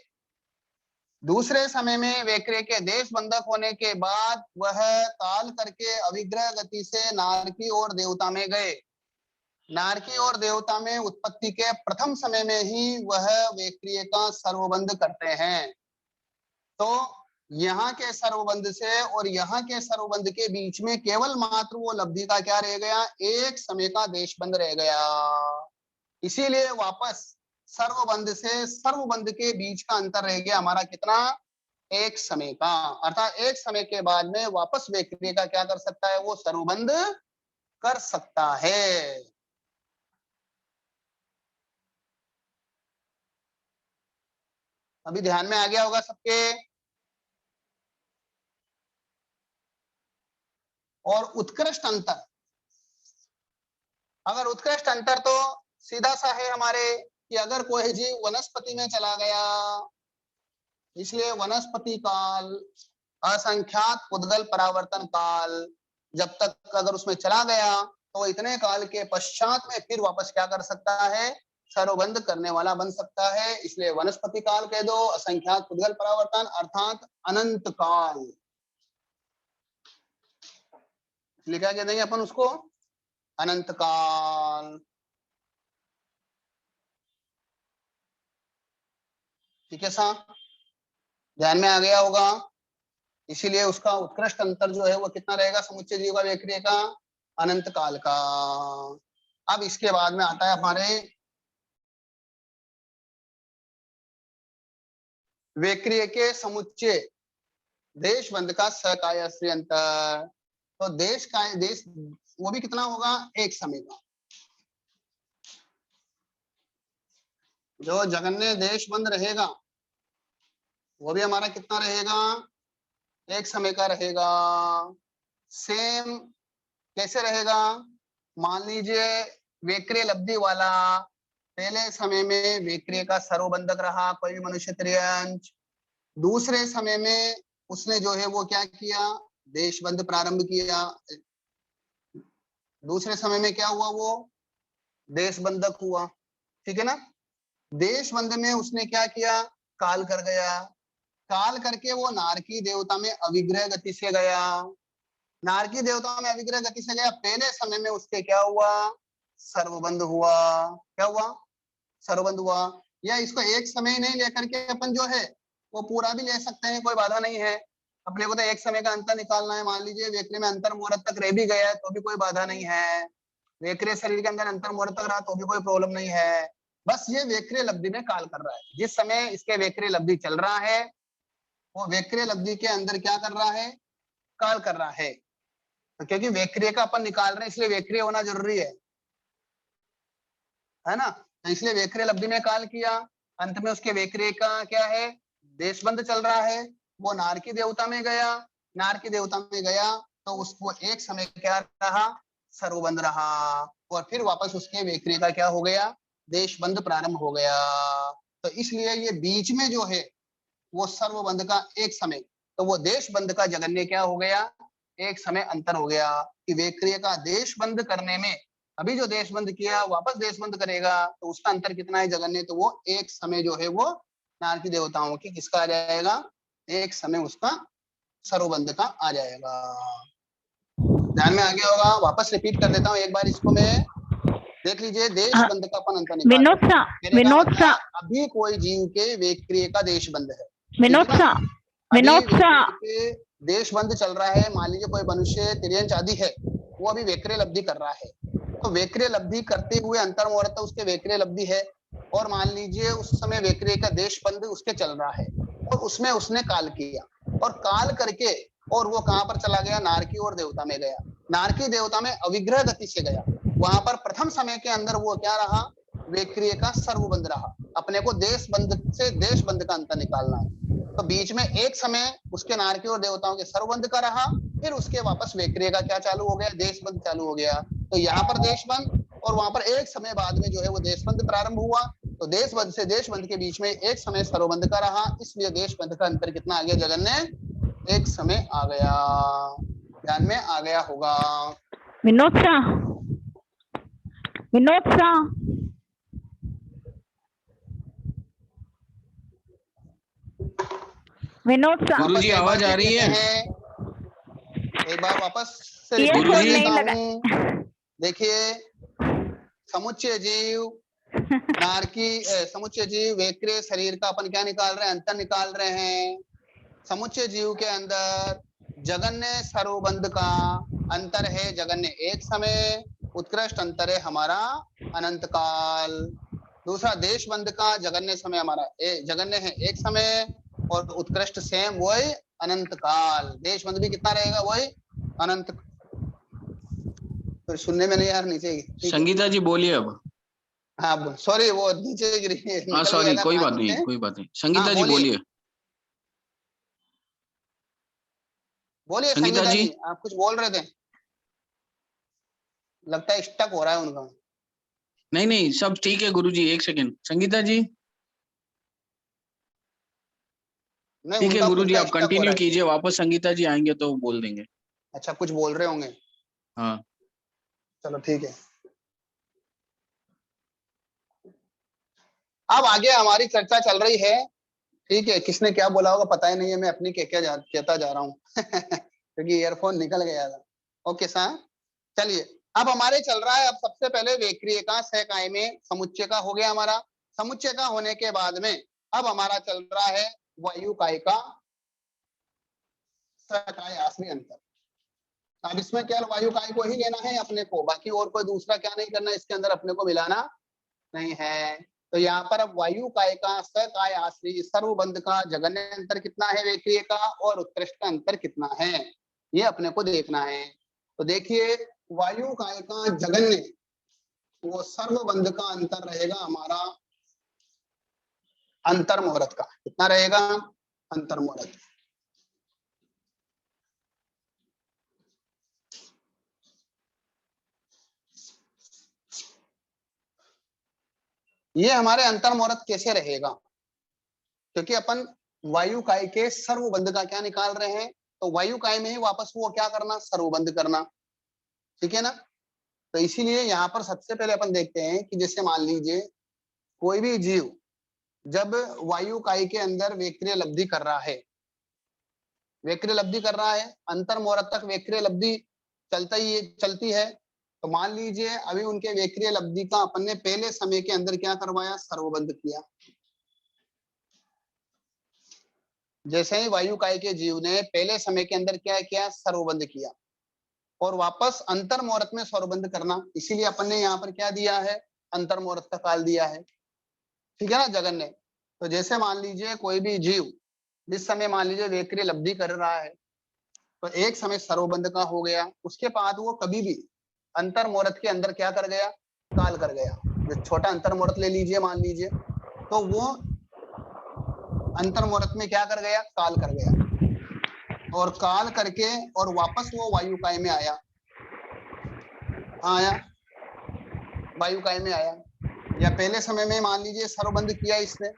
दूसरे समय में वेक्रिय के देश बंधक होने के बाद वह काल करके अविग्रह गति से नारकी और देवता में गए। नारकी और देवता में उत्पत्ति के प्रथम समय में ही वह वेक्रिय का सर्वबंध करते हैं। तो यहाँ के सर्वबंध से और यहाँ के सर्वबंध के बीच में केवल मात्र वो लब्धि का क्या रह गया, एक समय का देशबंध रह गया। इसीलिए वापस सर्वबंध से सर्वबंध के बीच का अंतर रह गया हमारा कितना, एक समय का। अर्थात एक समय के बाद में वापस वेक्रिय का क्या कर सकता है, वो सर्वबंध कर सकता है। अभी ध्यान में आ गया होगा सबके। और उत्कृष्ट अंतर, अगर उत्कृष्ट अंतर तो सीधा सा है हमारे कि अगर कोई जीव वनस्पति में चला गया, इसलिए वनस्पति काल, असंख्यात उद्गल परावर्तन काल, जब तक अगर उसमें चला गया तो इतने काल के पश्चात में फिर वापस क्या कर सकता है, सर्वबंध करने वाला बन सकता है। इसलिए वनस्पति काल कह दो, असंख्यात उद्गल परावर्तन अर्थात अनंत काल, इसलिए क्या कह देंगे अपन उसको, अनंत काल। ठीक है साहब, ध्यान में आ गया होगा। इसीलिए उसका उत्कृष्ट अंतर जो है वो कितना रहेगा, समुच्चय जीव का वेक्रिय का, अनंत काल का। अब इसके बाद में आता है हमारे वेक्रिय के समुच्चय देश बंध का सकाय अंतर। तो देश का देश वो भी कितना होगा, एक समय का। जो जगन्य देश बंद रहेगा वो भी हमारा कितना रहेगा, एक समय का रहेगा। सेम कैसे रहेगा, मान लीजिए वेक्रिय लब्धि वाला पहले समय में वेक्रिय का सर्वबंधक रहा कोई भी मनुष्य त्रियंच, दूसरे समय में उसने जो है वो क्या किया, देशबंध प्रारंभ किया। दूसरे समय में क्या हुआ, वो देशबंधक हुआ, ठीक है ना। देशबंध में उसने क्या किया, काल कर गया, काल करके वो नारकी देवता में अविग्रह गति से गया, नारकी देवता में अविग्रह गति से गया। पहले समय में उसके क्या हुआ, सर्वबंध हुआ। क्या हुआ, सर्वबंध हुआ। या इसको एक समय नहीं लेकर के अपन जो है वो पूरा भी ले सकते हैं, कोई बाधा नहीं है। अपने को तो एक समय का अंतर निकालना है। मान लीजिए वेक्रे में अंतर मुहूर्त तक रह भी गया है तो भी कोई बाधा नहीं है, वेक्रे शरीर के अंदर अंतर मुहूर्त तक रहा तो भी कोई प्रॉब्लम नहीं है। बस ये वेक्रे लब्धि में काल कर रहा है। जिस समय इसके वेक्रे लब्धि चल रहा है वो वेक्रे लब्धि के अंदर क्या कर रहा है, काल कर रहा है। तो क्योंकि वेक्रिय का अपन निकाल रहे हैं इसलिए वेक्रिय होना जरूरी है ना। तो इसलिए वेक्रिय लब्धि में काल किया, अंत में उसके वेक्रिय का क्या है, देशबंध चल रहा है। वो नारकी देवता में गया, नारकी देवता में गया तो उसको एक समय क्या रहा, सर्वबंध रहा। और फिर वापस उसके वेक्रिय का क्या हो गया, देशबंध प्रारंभ हो गया। तो इसलिए ये बीच में जो है वो सर्वबंध का एक समय, तो वो देशबंध का जगन्य क्या हो गया, एक समय अंतर हो गया। कि वेक्रिय का देशबंध करने में अभी जो देशबंध किया वापस देशबंध करेगा तो उसका अंतर कितना है जगन्य, तो वो एक समय जो है वो नारकी देवताओं की किसका आ जाएगा, एक समय उसका सर्वबंध का आ जाएगा। ध्यान में आ गया होगा, वापस रिपीट कर देता हूँ एक बार इसको मैं, देख लीजिए। देशबंध का अपन अंतर निकाल विनोद रहे सा, हैं, कहने का विनोद सा, मतलब अभी कोई जीव के वेक्रिय का देशबंध है, ठीक विनोद है ना। सा, अभी विनोद सा, वेक्रिय के देशबंध चल रहा है, मान लीजिए कोई मनुष्य तिर्यंच आदि है वो अभी वेक्रिय लब्धि कर रहा है, तो वेक्रिय लब्धि करते हुए अंतर मुहूर्त उसके वेक्रिय लब्धि है। और मान लीजिए उस समय वेक्रिय का देशबंध उसके चल रहा है और उसमें उसने काल किया और काल करके और वो कहां पर चला गया, नारकी और देवता में गया, नारकी देवता में अविग्रह गति से गया। वहां पर प्रथम समय के अंदर वो क्या रहा, वेक्रिय का सर्वबंध रहा। अपने को देशबंध से देशबंध का अंतर निकालना है। तो बीच में एक समय उसके नारकी और देवताओं के सर्वबंध का रहा, फिर उसके वापस वेक्रिय का क्या चालू हो गया, देशबंध चालू हो गया। तो यहाँ पर देशबंध और वहां पर एक समय बाद में जो है वो देशबंध प्रारंभ हुआ। तो देशबंध से देशबंध के बीच में एक समय सर्वबंध का रहा, इसलिए देशबंध का अंतर कितना आ गया जगन्य, एक समय आ गया। ध्यान में आ गया होगा। विनोद सा, विनोद सा, विनोद सा, गुरुजी वापस एक बार आवाज आ देख रही लेते है? हैं, एक बार वापस से रिपीट कर ईयरफोन गुरुजी नहीं देता लगा। हूँ। देखिए, समुच्चय जीव नारकी समुच्चय जीव वेक्रिय शरीर का अपन क्या निकाल रहे हैं, अंतर निकाल रहे हैं। समुच्चय जीव के अंदर जगन्य सर्वबंध का अंतर है, जगन्य एक समय, उत्कृष्ट अंतर है हमारा अनंत काल। दूसरा देशबंध का जगन्य समय हमारा जगन्य है एक समय और उत्कृष्ट सेम वही अनंत काल। देशबंध भी कितना रहेगा, वही अनंत। तो सुनने में नहीं यार, नीचे ठीक है। संगीता जी बोलिए अब। हाँ सॉरी, वो नीचे गिरी हाँ निकल गया सॉरी, था कोई बात नाक नहीं, से। कोई बात नहीं। हाँ संगीता जी बोलिए, बोलिए। बोलिए संगीता संगीता जी। जी, आप कुछ बोल रहे थे, लगता है स्टक हो रहा है उनका। नहीं नहीं, सब ठीक है गुरुजी, एक सेकंड। संगीता जी। नहीं ठीक है उनका खुद गुरुजी, का आप स्टक हो रहा कंटिन्यू है। कीजिए, वापस संगीता जी आएंगे तो बोल देंगे। अच्छा कुछ बोल रहे होंगे, हाँ। चलो ठीक है। अब आगे हमारी चर्चा चल रही है, ठीक है। किसने क्या बोला होगा पता ही नहीं है, मैं अपनी कहता जा रहा हूँ क्योंकि ईयरफोन निकल गया था। ओके सर, चलिए। अब हमारे चल रहा है, अब सबसे पहले वेक्रिय का सहकाय में समुच्चय का हो गया हमारा। समुच्चय का होने के बाद में अब हमारा चल रहा है वायुकाय का सहकाय आश्रय अंतर। अब इसमें केवल वायु काय को ही लेना है अपने को, बाकी और कोई दूसरा क्या नहीं करना, इसके अंदर अपने को मिलाना नहीं है। तो यहाँ पर अब वायु काय का सकाय आश्रय सर्वबंध का जघन्य अंतर कितना है वेक्रिय का, और उत्कृष्ट का अंतर कितना है, ये अपने को देखना है। तो देखिए वायु काय का जघन्य वो सर्वबंध का अंतर रहेगा हमारा अंतर्मुहूर्त का, कितना रहेगा अंतर्मुहूर्त। ये हमारे अंतर्मुहूर्त कैसे रहेगा, क्योंकि अपन वायु काय के सर्वबंध का क्या निकाल रहे हैं, तो वायु काय में ही वापस वो क्या करना, सर्वबंध करना, ठीक है ना। तो इसीलिए यहाँ पर सबसे पहले अपन देखते हैं कि जैसे मान लीजिए कोई भी जीव जब वायु काय के अंदर वेक्रिय लब्धि कर रहा है, वेक्रिय लब्धि कर रहा है, अंतर्मुहूर्त तक वेक्रिय लब्धि चलती है। तो मान लीजिए अभी उनके वेक्रिय लब्धि का अपन ने पहले समय के अंदर क्या करवाया, सर्वबंध किया। जैसे ही वायु काय के जीव ने पहले समय के अंदर क्या किया, सर्वबंध किया, और वापस अंतर्मुहूर्त में सर्वबंध करना, इसीलिए अपन ने यहाँ पर क्या दिया है, अंतर्मुहूर्त का काल दिया है, ठीक है ना जगन्य। तो जैसे मान लीजिए कोई भी जीव जिस समय मान लीजिए वेक्रिय लब्धि कर रहा है, तो एक समय सर्वबंध का हो गया, उसके बाद वो कभी भी अंतर्मुहूर्त के अंदर क्या कर गया, काल कर गया। जो छोटा अंतर्मुहूर्त ले लीजिए मान लीजिए, तो वो अंतर्मुहूर्त में क्या कर गया, काल कर गया, और काल करके और वापस वो वायु काय में आया, आया वायु काय में आया, या पहले समय में मान लीजिए सर्वबंध किया इसने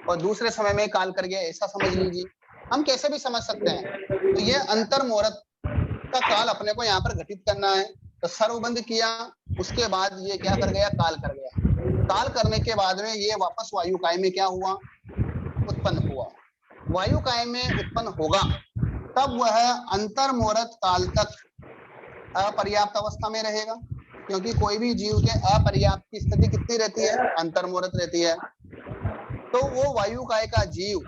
और दूसरे समय में काल कर गया, ऐसा समझ लीजिए, हम कैसे भी समझ सकते हैं। तो ये अंतर्मुहूर्त का काल अपने को यहाँ पर घटित करना है। तो सर्वबंध किया, उसके बाद ये क्या कर गया, काल कर गया, काल करने के बाद में ये वापस वायु काय में क्या हुआ, उत्पन्न हुआ। वायु काय में उत्पन्न होगा तब वह अंतर्मुहूर्त काल तक अपर्याप्त अवस्था में रहेगा, क्योंकि कोई भी जीव के अपर्याप्त की स्थिति कितनी रहती है, अंतर्मुहूर्त रहती है। तो वो वायु काय का जीव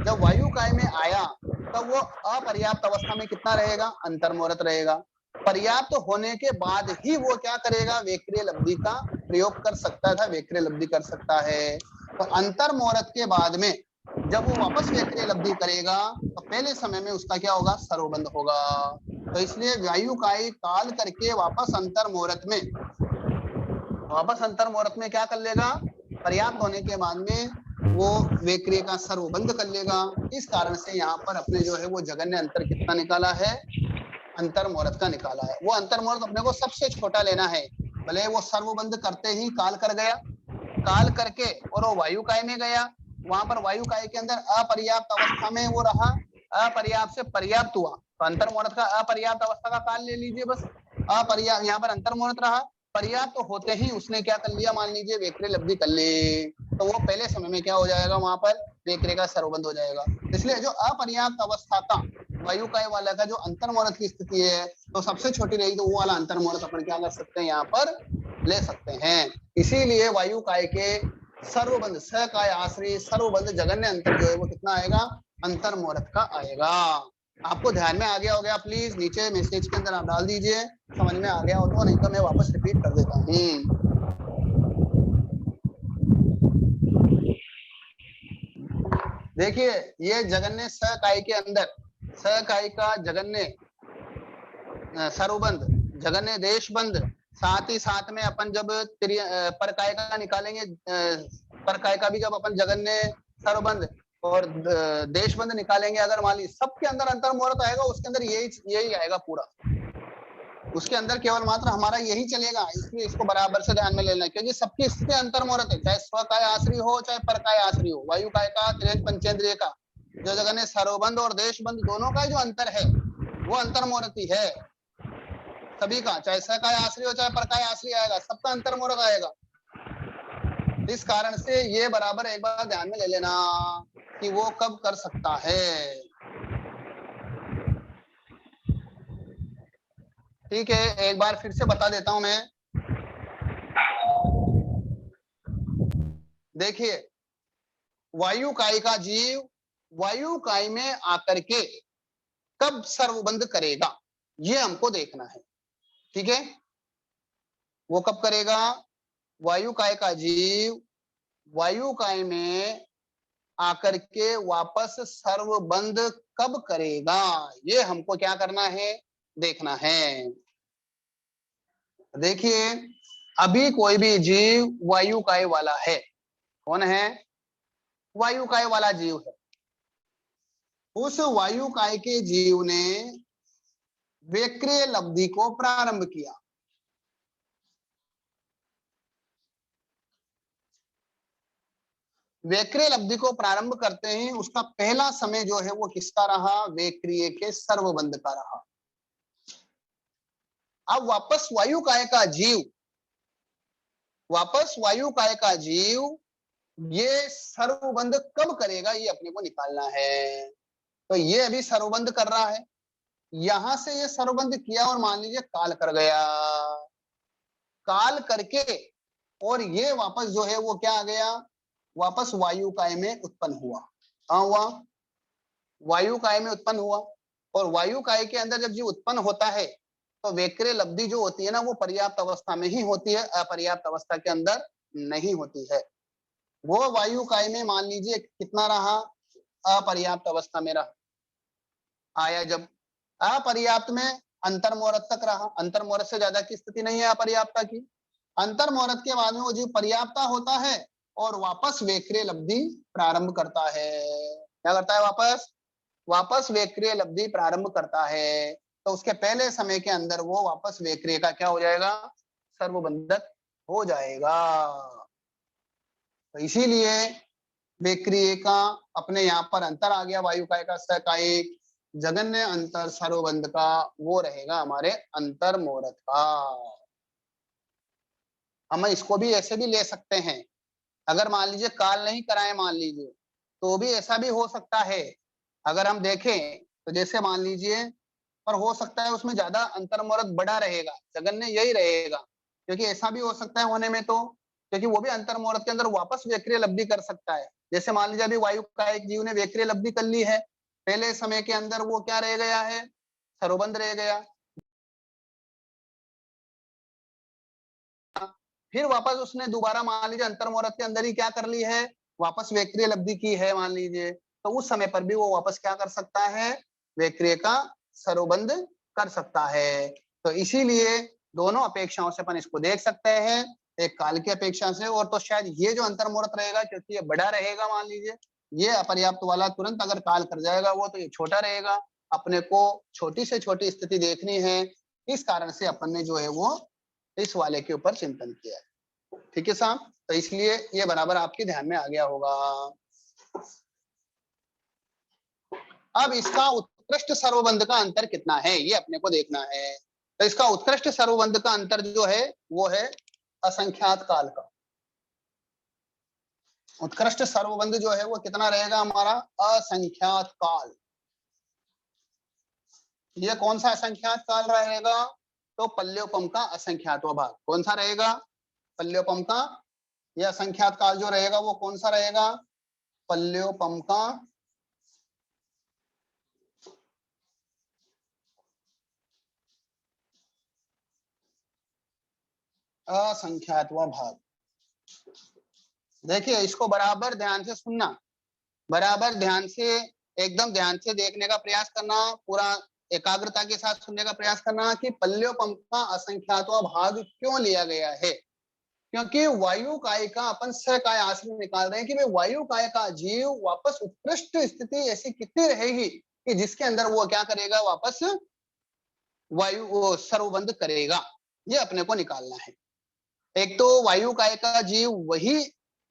जब वायु काय में आया तब वो अपर्याप्त अवस्था में कितना रहेगा, अंतर्मुहूर्त रहेगा। पर्याप्त होने के बाद ही वो क्या करेगा, वेक्रिय लब्धि का प्रयोग कर सकता था, वेक्रिय लब्धि कर सकता है। तो अंतर्मुहूर्त के बाद में जब वो वापस वेक्रिय लब्धि करेगा तो पहले समय में उसका क्या होगा, सर्वबंध होगा। तो इसलिए वायु काय काल करके वापस अंतर्मुहूर्त में क्या कर लेगा, पर्याप्त होने के बाद में वो वेक्रिय का सर्वबंध कर लेगा। इस कारण से यहाँ पर अपने जो है वो जघन्य अंतर कितना निकाला है, अंतर्मुहूर्त का निकाला है। वो अंतर्मुहूर्त अपने को सबसे छोटा लेना है, भले वो सर्वबंध करते ही काल कर गया, काल करके और वो वायु काय में गया, वहां पर वायु काय के अंदर अपर्याप्त अवस्था में वो रहा, अपर्याप्त से पर्याप्त हुआ, तो अंतर्मुहूर्त का अपर्याप्त अवस्था का काल ले लीजिए बस। अपर्याप्त यहाँ पर अंतर्मुहूर्त रहा, पर्याप्त तो होते ही उसने क्या कर लिया, मान लीजिए वेक्रिय लब्धि कर ली, तो वो पहले समय में क्या हो जाएगा, वहां पर वेक्रिय का सर्वबंध हो जाएगा। इसलिए जो अपर्याप्त अवस्था का वायु काय वाला का जो अंतर्मुहूर्त की स्थिति है, तो सबसे छोटी रहेगी, तो वो वाला अंतर्मुहूर्त अपन क्या कर सकते हैं, यहाँ पर ले सकते हैं। इसीलिए वायु काय के सर्वबंध सकाय आश्रय सर्वबंध जघन्य अंतर जो है वो कितना आएगा, अंतर्मुहूर्त का आएगा। आपको ध्यान में आ गया हो गया, प्लीज नीचे मैसेज के अंदर आप डाल दीजिए, समझ में आ गया हो तो, नहीं तो मैं वापस रिपीट कर देता हूँ। देखिए ये जघन्य सकाय के अंदर सकाय का जघन्य सर्वबंध, जघन्य देशबंध, साथ ही साथ में अपन जब परकाय का निकालेंगे, परकाय का भी जब अपन जघन्य सर्वबंध और देशबंध निकालेंगे, अगर मान लीजिए सबके अंदर अंतर्मुहूर्त आएगा, उसके अंदर यही आएगा पूरा, उसके अंदर केवल मात्र हमारा यही चलेगा। इसलिए इसको बराबर से ध्यान में लेना, क्योंकि सबकी स्थिति अंतर्मुहूर्त है, चाहे स्वकाय आश्रय हो चाहे परकाय आश्रय हो। वायु काय का, त्रियंज पंचेंद्रिय का जो जघन्य सर्वबंध और देशबंध दोनों का जो अंतर है वो अंतर्मुहूर्त ही है सभी का, चाहे सकाय आश्रय हो चाहे परकाय आश्रय आएगा, सबका अंतर्मुहूर्त आएगा। इस कारण से ये बराबर एक बार ध्यान में ले लेना कि वो कब कर सकता है। ठीक है, एक बार फिर से बता देता हूं मैं। देखिए वायु काय का जीव वायु काय में आकर के कब सर्वबंध करेगा, ये हमको देखना है। ठीक है, वो कब करेगा? वायु काय का जीव वायु काय में आकर के वापस सर्वबंध कब करेगा, ये हमको क्या करना है, देखना है। देखिए, अभी कोई भी जीव वायु काय वाला है, कौन है? वायु काय वाला जीव है। उस वायु काय के जीव ने वेक्रिय लब्धि को प्रारंभ किया। वेक्रिय लब्धि को प्रारंभ करते ही उसका पहला समय जो है वो किसका रहा? वेक्रिय के सर्वबंध का रहा। अब वापस वायु काय का जीव ये सर्वबंध कब करेगा, ये अपने को निकालना है। तो ये अभी सर्वबंध कर रहा है, यहां से ये सर्वबंध किया और मान लीजिए काल कर गया, काल करके और ये वापस जो है वो क्या आ गया, वापस वायु काय में उत्पन्न हुआ। कहां हुआ? वायु काय में उत्पन्न हुआ। और वायु काय के अंदर जब जीव उत्पन्न होता है तो वेक्रिय लब्धि जो होती है ना, वो पर्याप्त अवस्था में ही होती है, अपर्याप्त अवस्था के अंदर नहीं होती है। वो वायु काय में मान लीजिए कितना रहा? अपर्याप्त अवस्था में रहा। आया जब अपर्याप्त में अंतर्मुहूर्त तक रहा, अंतर्मुहूर्त से ज्यादा की स्थिति नहीं है अपर्याप्ता की। अंतर्मुहूर्त के बाद में वो जीव पर्याप्ता होता है और वापस वेक्रिय लब्धि प्रारंभ करता है। क्या करता है? वापस वेक्रिय लब्धि प्रारंभ करता है। तो उसके पहले समय के अंदर वो वापस वेक्रिय का क्या हो जाएगा? सर्वबंधक हो जाएगा। तो इसीलिए वेक्रिय का अपने यहाँ पर अंतर आ गया, वायु काय का सकायिक, जगन्य अंतर सर्वबंध का वो रहेगा हमारे अंतर मुहूर्त का। हम इसको भी ऐसे भी ले सकते हैं, अगर मान लीजिए काल नहीं कराए मान लीजिए, तो भी ऐसा भी हो सकता है। अगर हम देखें तो जैसे मान लीजिए, पर हो सकता है उसमें ज्यादा अंतर मुहूर्त बड़ा रहेगा, जगन्य यही रहेगा, क्योंकि ऐसा भी हो सकता है होने में, तो क्योंकि वो भी अंतर मुहूर्त के अंदर वापस वेक्रिय लब्धि कर सकता है। जैसे मान लीजिए अभी वायु का एक जीव ने वेक्रिय लब्धि कर ली है, पहले समय के अंदर वो क्या रह गया है? सर्वबंध रह गया। फिर वापस उसने दोबारा मान लीजिए अंतर मुहूर्त के अंदर ही क्या कर ली है? वापस वेक्रिय लब्धि की है मान लीजिए, तो उस समय पर भी वो वापस क्या कर सकता है? वेक्रिय का सर्वबंध कर सकता है। तो इसीलिए दोनों अपेक्षाओं से अपन इसको देख सकते हैं, एक काल की अपेक्षा से, और तो शायद ये जो अंतर मुहूर्त रहेगा क्योंकि ये बड़ा रहेगा, मान लीजिए ये अपर्याप्त वाला तुरंत अगर काल कर जाएगा वो, तो ये छोटा रहेगा। अपने को छोटी से छोटी स्थिति देखनी है, इस कारण से अपन ने जो है वो इस वाले के ऊपर चिंतन किया है। ठीक है साहब, तो इसलिए ये बराबर आपके ध्यान में आ गया होगा। अब इसका उत्कृष्ट सर्वबंध का अंतर कितना है, ये अपने को देखना है। तो इसका उत्कृष्ट सर्वबंध का अंतर जो है वो है असंख्यात काल का। उत्कृष्ट सर्वबंध जो है वो कितना रहेगा हमारा? असंख्यात काल। ये कौन सा असंख्यात काल रहेगा? तो पल्योपम का असंख्यात भाग। कौन सा रहेगा? पल्योपम का। यह असंख्यात काल जो रहेगा वो कौन सा रहेगा? पल्योपम का असंख्यात भाग। देखिए इसको बराबर ध्यान से सुनना, बराबर ध्यान से, एकदम ध्यान से देखने का प्रयास करना, पूरा एकाग्रता के साथ सुनने का प्रयास करना कि पल्योपम का असंख्यातवा भाग क्यों लिया गया है। क्योंकि वायु काय का अपन सकाय आश्रय निकाल रहे हैं कि भाई वायु काय का जीव वापस उत्कृष्ट स्थिति ऐसी कितनी रहेगी कि जिसके अंदर वो क्या करेगा? वापस वायु वो सर्वबंध करेगा, ये अपने को निकालना है। एक तो वायु काय का जीव वही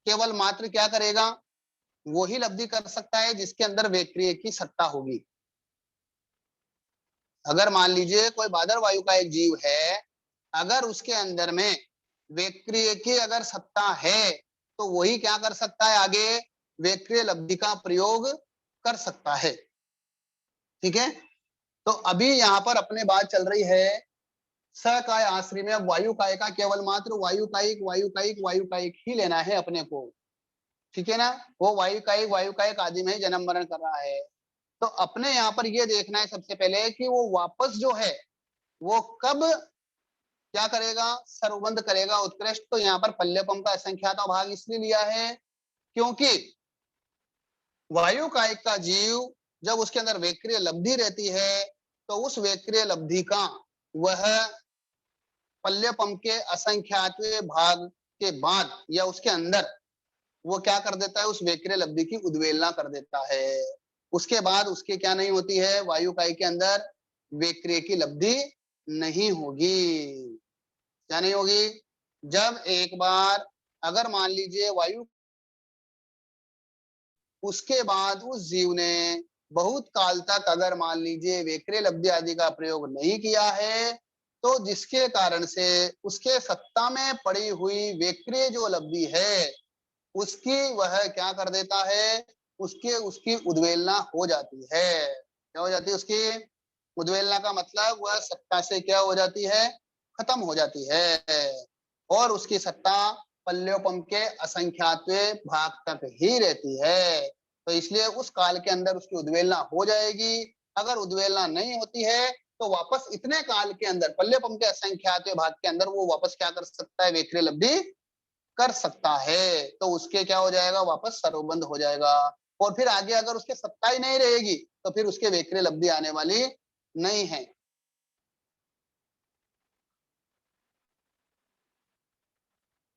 केवल मात्र क्या करेगा? वो ही लब्धि कर सकता है जिसके अंदर वेक्रिय की सत्ता होगी। अगर मान लीजिए कोई बादर वायु का एक जीव है, अगर उसके अंदर में वेक्रिय की अगर सत्ता है तो वही क्या कर सकता है? आगे वेक्रिय लब्धि का प्रयोग कर सकता है। ठीक है, तो अभी यहाँ पर अपने बात चल रही है सकाय आश्रय में। अब वायु काय का केवल मात्र वायु कायिक वायु कायिक वायु कायिक ही लेना है अपने को। ठीक है ना, वो वायु कायिक आदि में जन्म मरण कर रहा है। तो अपने यहाँ पर ये देखना है सबसे पहले कि वो वापस जो है वो कब क्या करेगा, सर्वबंध करेगा उत्कृष्ट। तो यहाँ पर पल्यपम का असंख्यात भाग इसलिए लिया है क्योंकि वायु कायिक का जीव जब उसके अंदर वेक्रिय लब्धि रहती है तो उस वेक्रिय लब्धि का वह पल्यपम के असंख्यातवें भाग के बाद या उसके अंदर वो क्या कर देता है, उस वेक्रिय लब्धि की उद्वेलना कर देता है। उसके बाद उसके क्या नहीं होती है, वायु कायी के अंदर वेक्रिय की लब्धि नहीं होगी। क्या नहीं होगी? जब एक बार अगर मान लीजिए वायु, उसके बाद उस जीव ने बहुत काल तक अगर मान लीजिए वेक्रिय लब्धि आदि का प्रयोग नहीं किया है, तो जिसके कारण से उसके सत्ता में पड़ी हुई वेक्रिय जो लब्धि है उसकी वह क्या कर देता है, उसकी उद्वेलना हो जाती है। क्या हो जाती है? उसकी उद्वेलना का मतलब वह सत्ता से क्या हो जाती है, खत्म हो जाती है और उसकी सत्ता पल्योपम के असंख्यातवें भाग तक ही रहती है। तो इसलिए उस काल के अंदर उसकी उद्वेलना हो जाएगी। अगर उद्वेलना नहीं होती है तो वापस इतने काल के अंदर पल्यपम के असंख्यातवें भाग के अंदर वो वापस क्या कर सकता है, वेक्रिय लब्धि कर सकता है। तो उसके क्या हो जाएगा, वापस सर्वबंध हो जाएगा। और फिर आगे अगर उसके सत्ता ही नहीं रहेगी तो फिर उसके वेक्रिय लब्धि आने वाली नहीं है।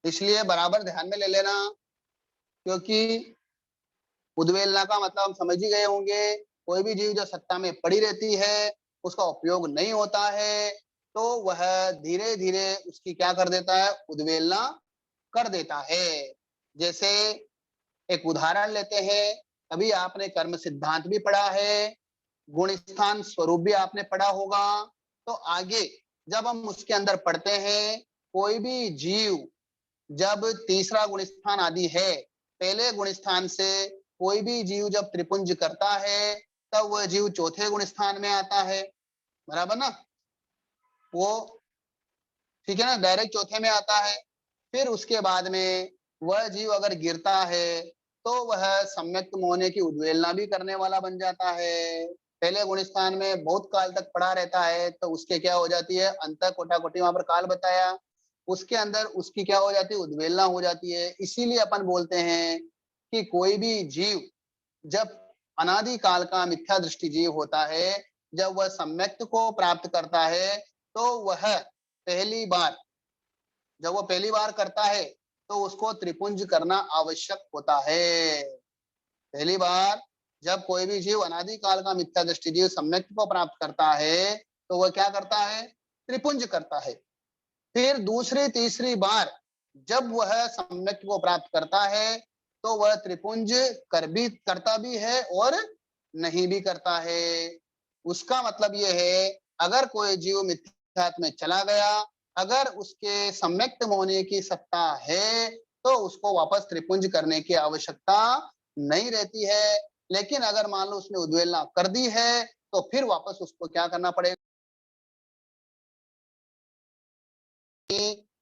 इसलिए बराबर ध्यान में ले लेना, क्योंकि उद्वेलना का मतलब हम समझ ही गए होंगे। कोई भी जीव जो सत्ता में पड़ी रहती है उसका उपयोग नहीं होता है तो वह धीरे धीरे उसकी क्या कर देता है, उद्वेलना कर देता है। जैसे एक उदाहरण लेते हैं, अभी आपने कर्म सिद्धांत भी पढ़ा है, गुण स्थान स्वरूप भी आपने पढ़ा होगा। तो आगे जब हम उसके अंदर पढ़ते हैं, कोई भी जीव जब तीसरा गुण स्थान आदि है, पहले गुण स्थान से कोई भी जीव जब त्रिपुंज करता है तब वह जीव चौथे गुण स्थान में आता है। बराबर ना? वो ठीक है ना, डायरेक्ट चौथे में आता है। फिर उसके बाद में वह जीव अगर गिरता है तो वह सम्यक्त मोहने की उद्वेलना भी करने वाला बन जाता है। पहले गुण स्थान में बहुत काल तक पड़ा रहता है तो उसके क्या हो जाती है, अंत कोटा कोटि वहां पर काल बताया, उसके अंदर उसकी क्या हो जाती है, उद्वेलना हो जाती है। इसीलिए अपन बोलते हैं कि कोई भी जीव जब अनादि काल का मिथ्या दृष्टि जीव होता है, जब वह सम्यक्त को प्राप्त करता है तो वह पहली बार, जब वो पहली बार करता है तो उसको त्रिपुंज करना आवश्यक होता है। पहली बार जब कोई भी जीव अनादि काल का मिथ्या दृष्टि जीव सम्यक को प्राप्त करता है तो वह क्या करता है, त्रिपुंज करता है। फिर दूसरी तीसरी बार जब वह सम्यक को प्राप्त करता है तो वह त्रिपुंज करता भी है और नहीं भी करता है। उसका मतलब यह है, अगर कोई जीव मिथ्यात्व में चला गया, अगर उसके सम्यक्त होने की सत्ता है तो उसको वापस त्रिपुंज करने की आवश्यकता नहीं रहती है। लेकिन अगर मान लो उसने उद्वेलना कर दी है तो फिर वापस उसको क्या करना पड़ेगा।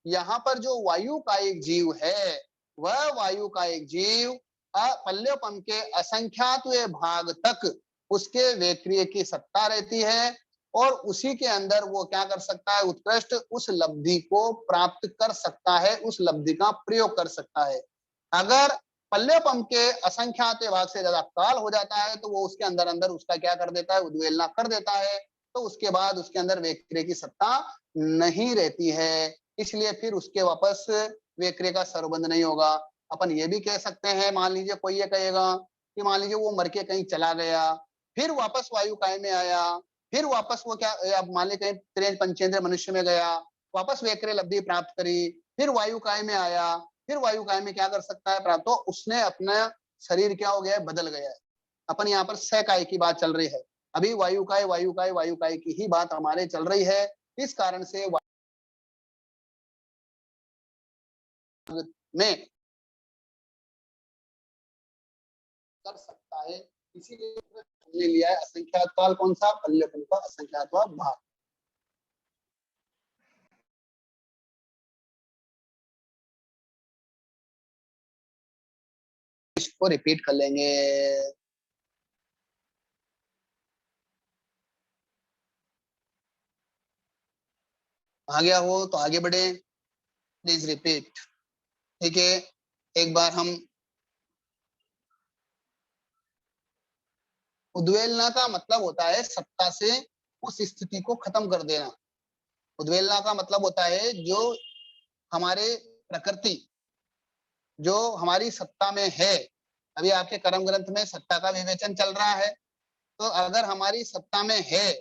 यहाँ पर जो वायु का एक जीव है, वह वायु का एक जीव पल्यपम के असंख्यातवें भाग तक उसके वेक्रिय की सत्ता रहती है और उसी के अंदर वो क्या कर सकता है, उत्कृष्ट उस लब्धि को प्राप्त कर सकता है, उस लब्धि का प्रयोग कर सकता है। अगर पल्यपम के असंख्यात भाग से ज्यादा काल हो जाता है तो वो उसके अंदर अंदर उसका क्या कर देता है, उद्वेलना कर देता है। तो उसके बाद उसके अंदर वेक्रिय की सत्ता नहीं रहती है, इसलिए फिर उसके वापस वेक्रिय का सर्वबंध नहीं होगा। अपन ये भी कह सकते हैं, मान लीजिए कोई ये कहेगा कि मान लीजिए वो मर के कहीं चला गया, फिर वापस वायु काय में आया, फिर वापस वो क्या, अब मान लीजिए कहीं त्रिनेत्र पंचेंद्र मनुष्य में गया, वापस वेक्रिय लब्धि प्राप्त करी, फिर वायु काय में आया, फिर वायु काय में क्या कर सकता है, प्राप्त, तो उसने अपना शरीर क्या हो गया है, बदल गया है। अपन यहाँ पर सह काय की बात चल रही है, अभी वायु काय वायु काय वायु काय की ही बात हमारे चल रही है। इस कारण से में कर सकता है, इसीलिए हमने लिया है असंख्यात काल। कौन सा? पल्यपन का असंख्यात भाग। इसको रिपीट कर लेंगे। आ गया हो तो आगे बढ़े, प्लीज रिपीट। ठीक है, एक बार हम उद्वेलना का मतलब होता है सत्ता से उस स्थिति को खत्म कर देना। उद्वेलना का मतलब होता है जो हमारे प्रकृति जो हमारी सत्ता में है। अभी आपके कर्म ग्रंथ में सत्ता का विवेचन चल रहा है, तो अगर हमारी सत्ता में है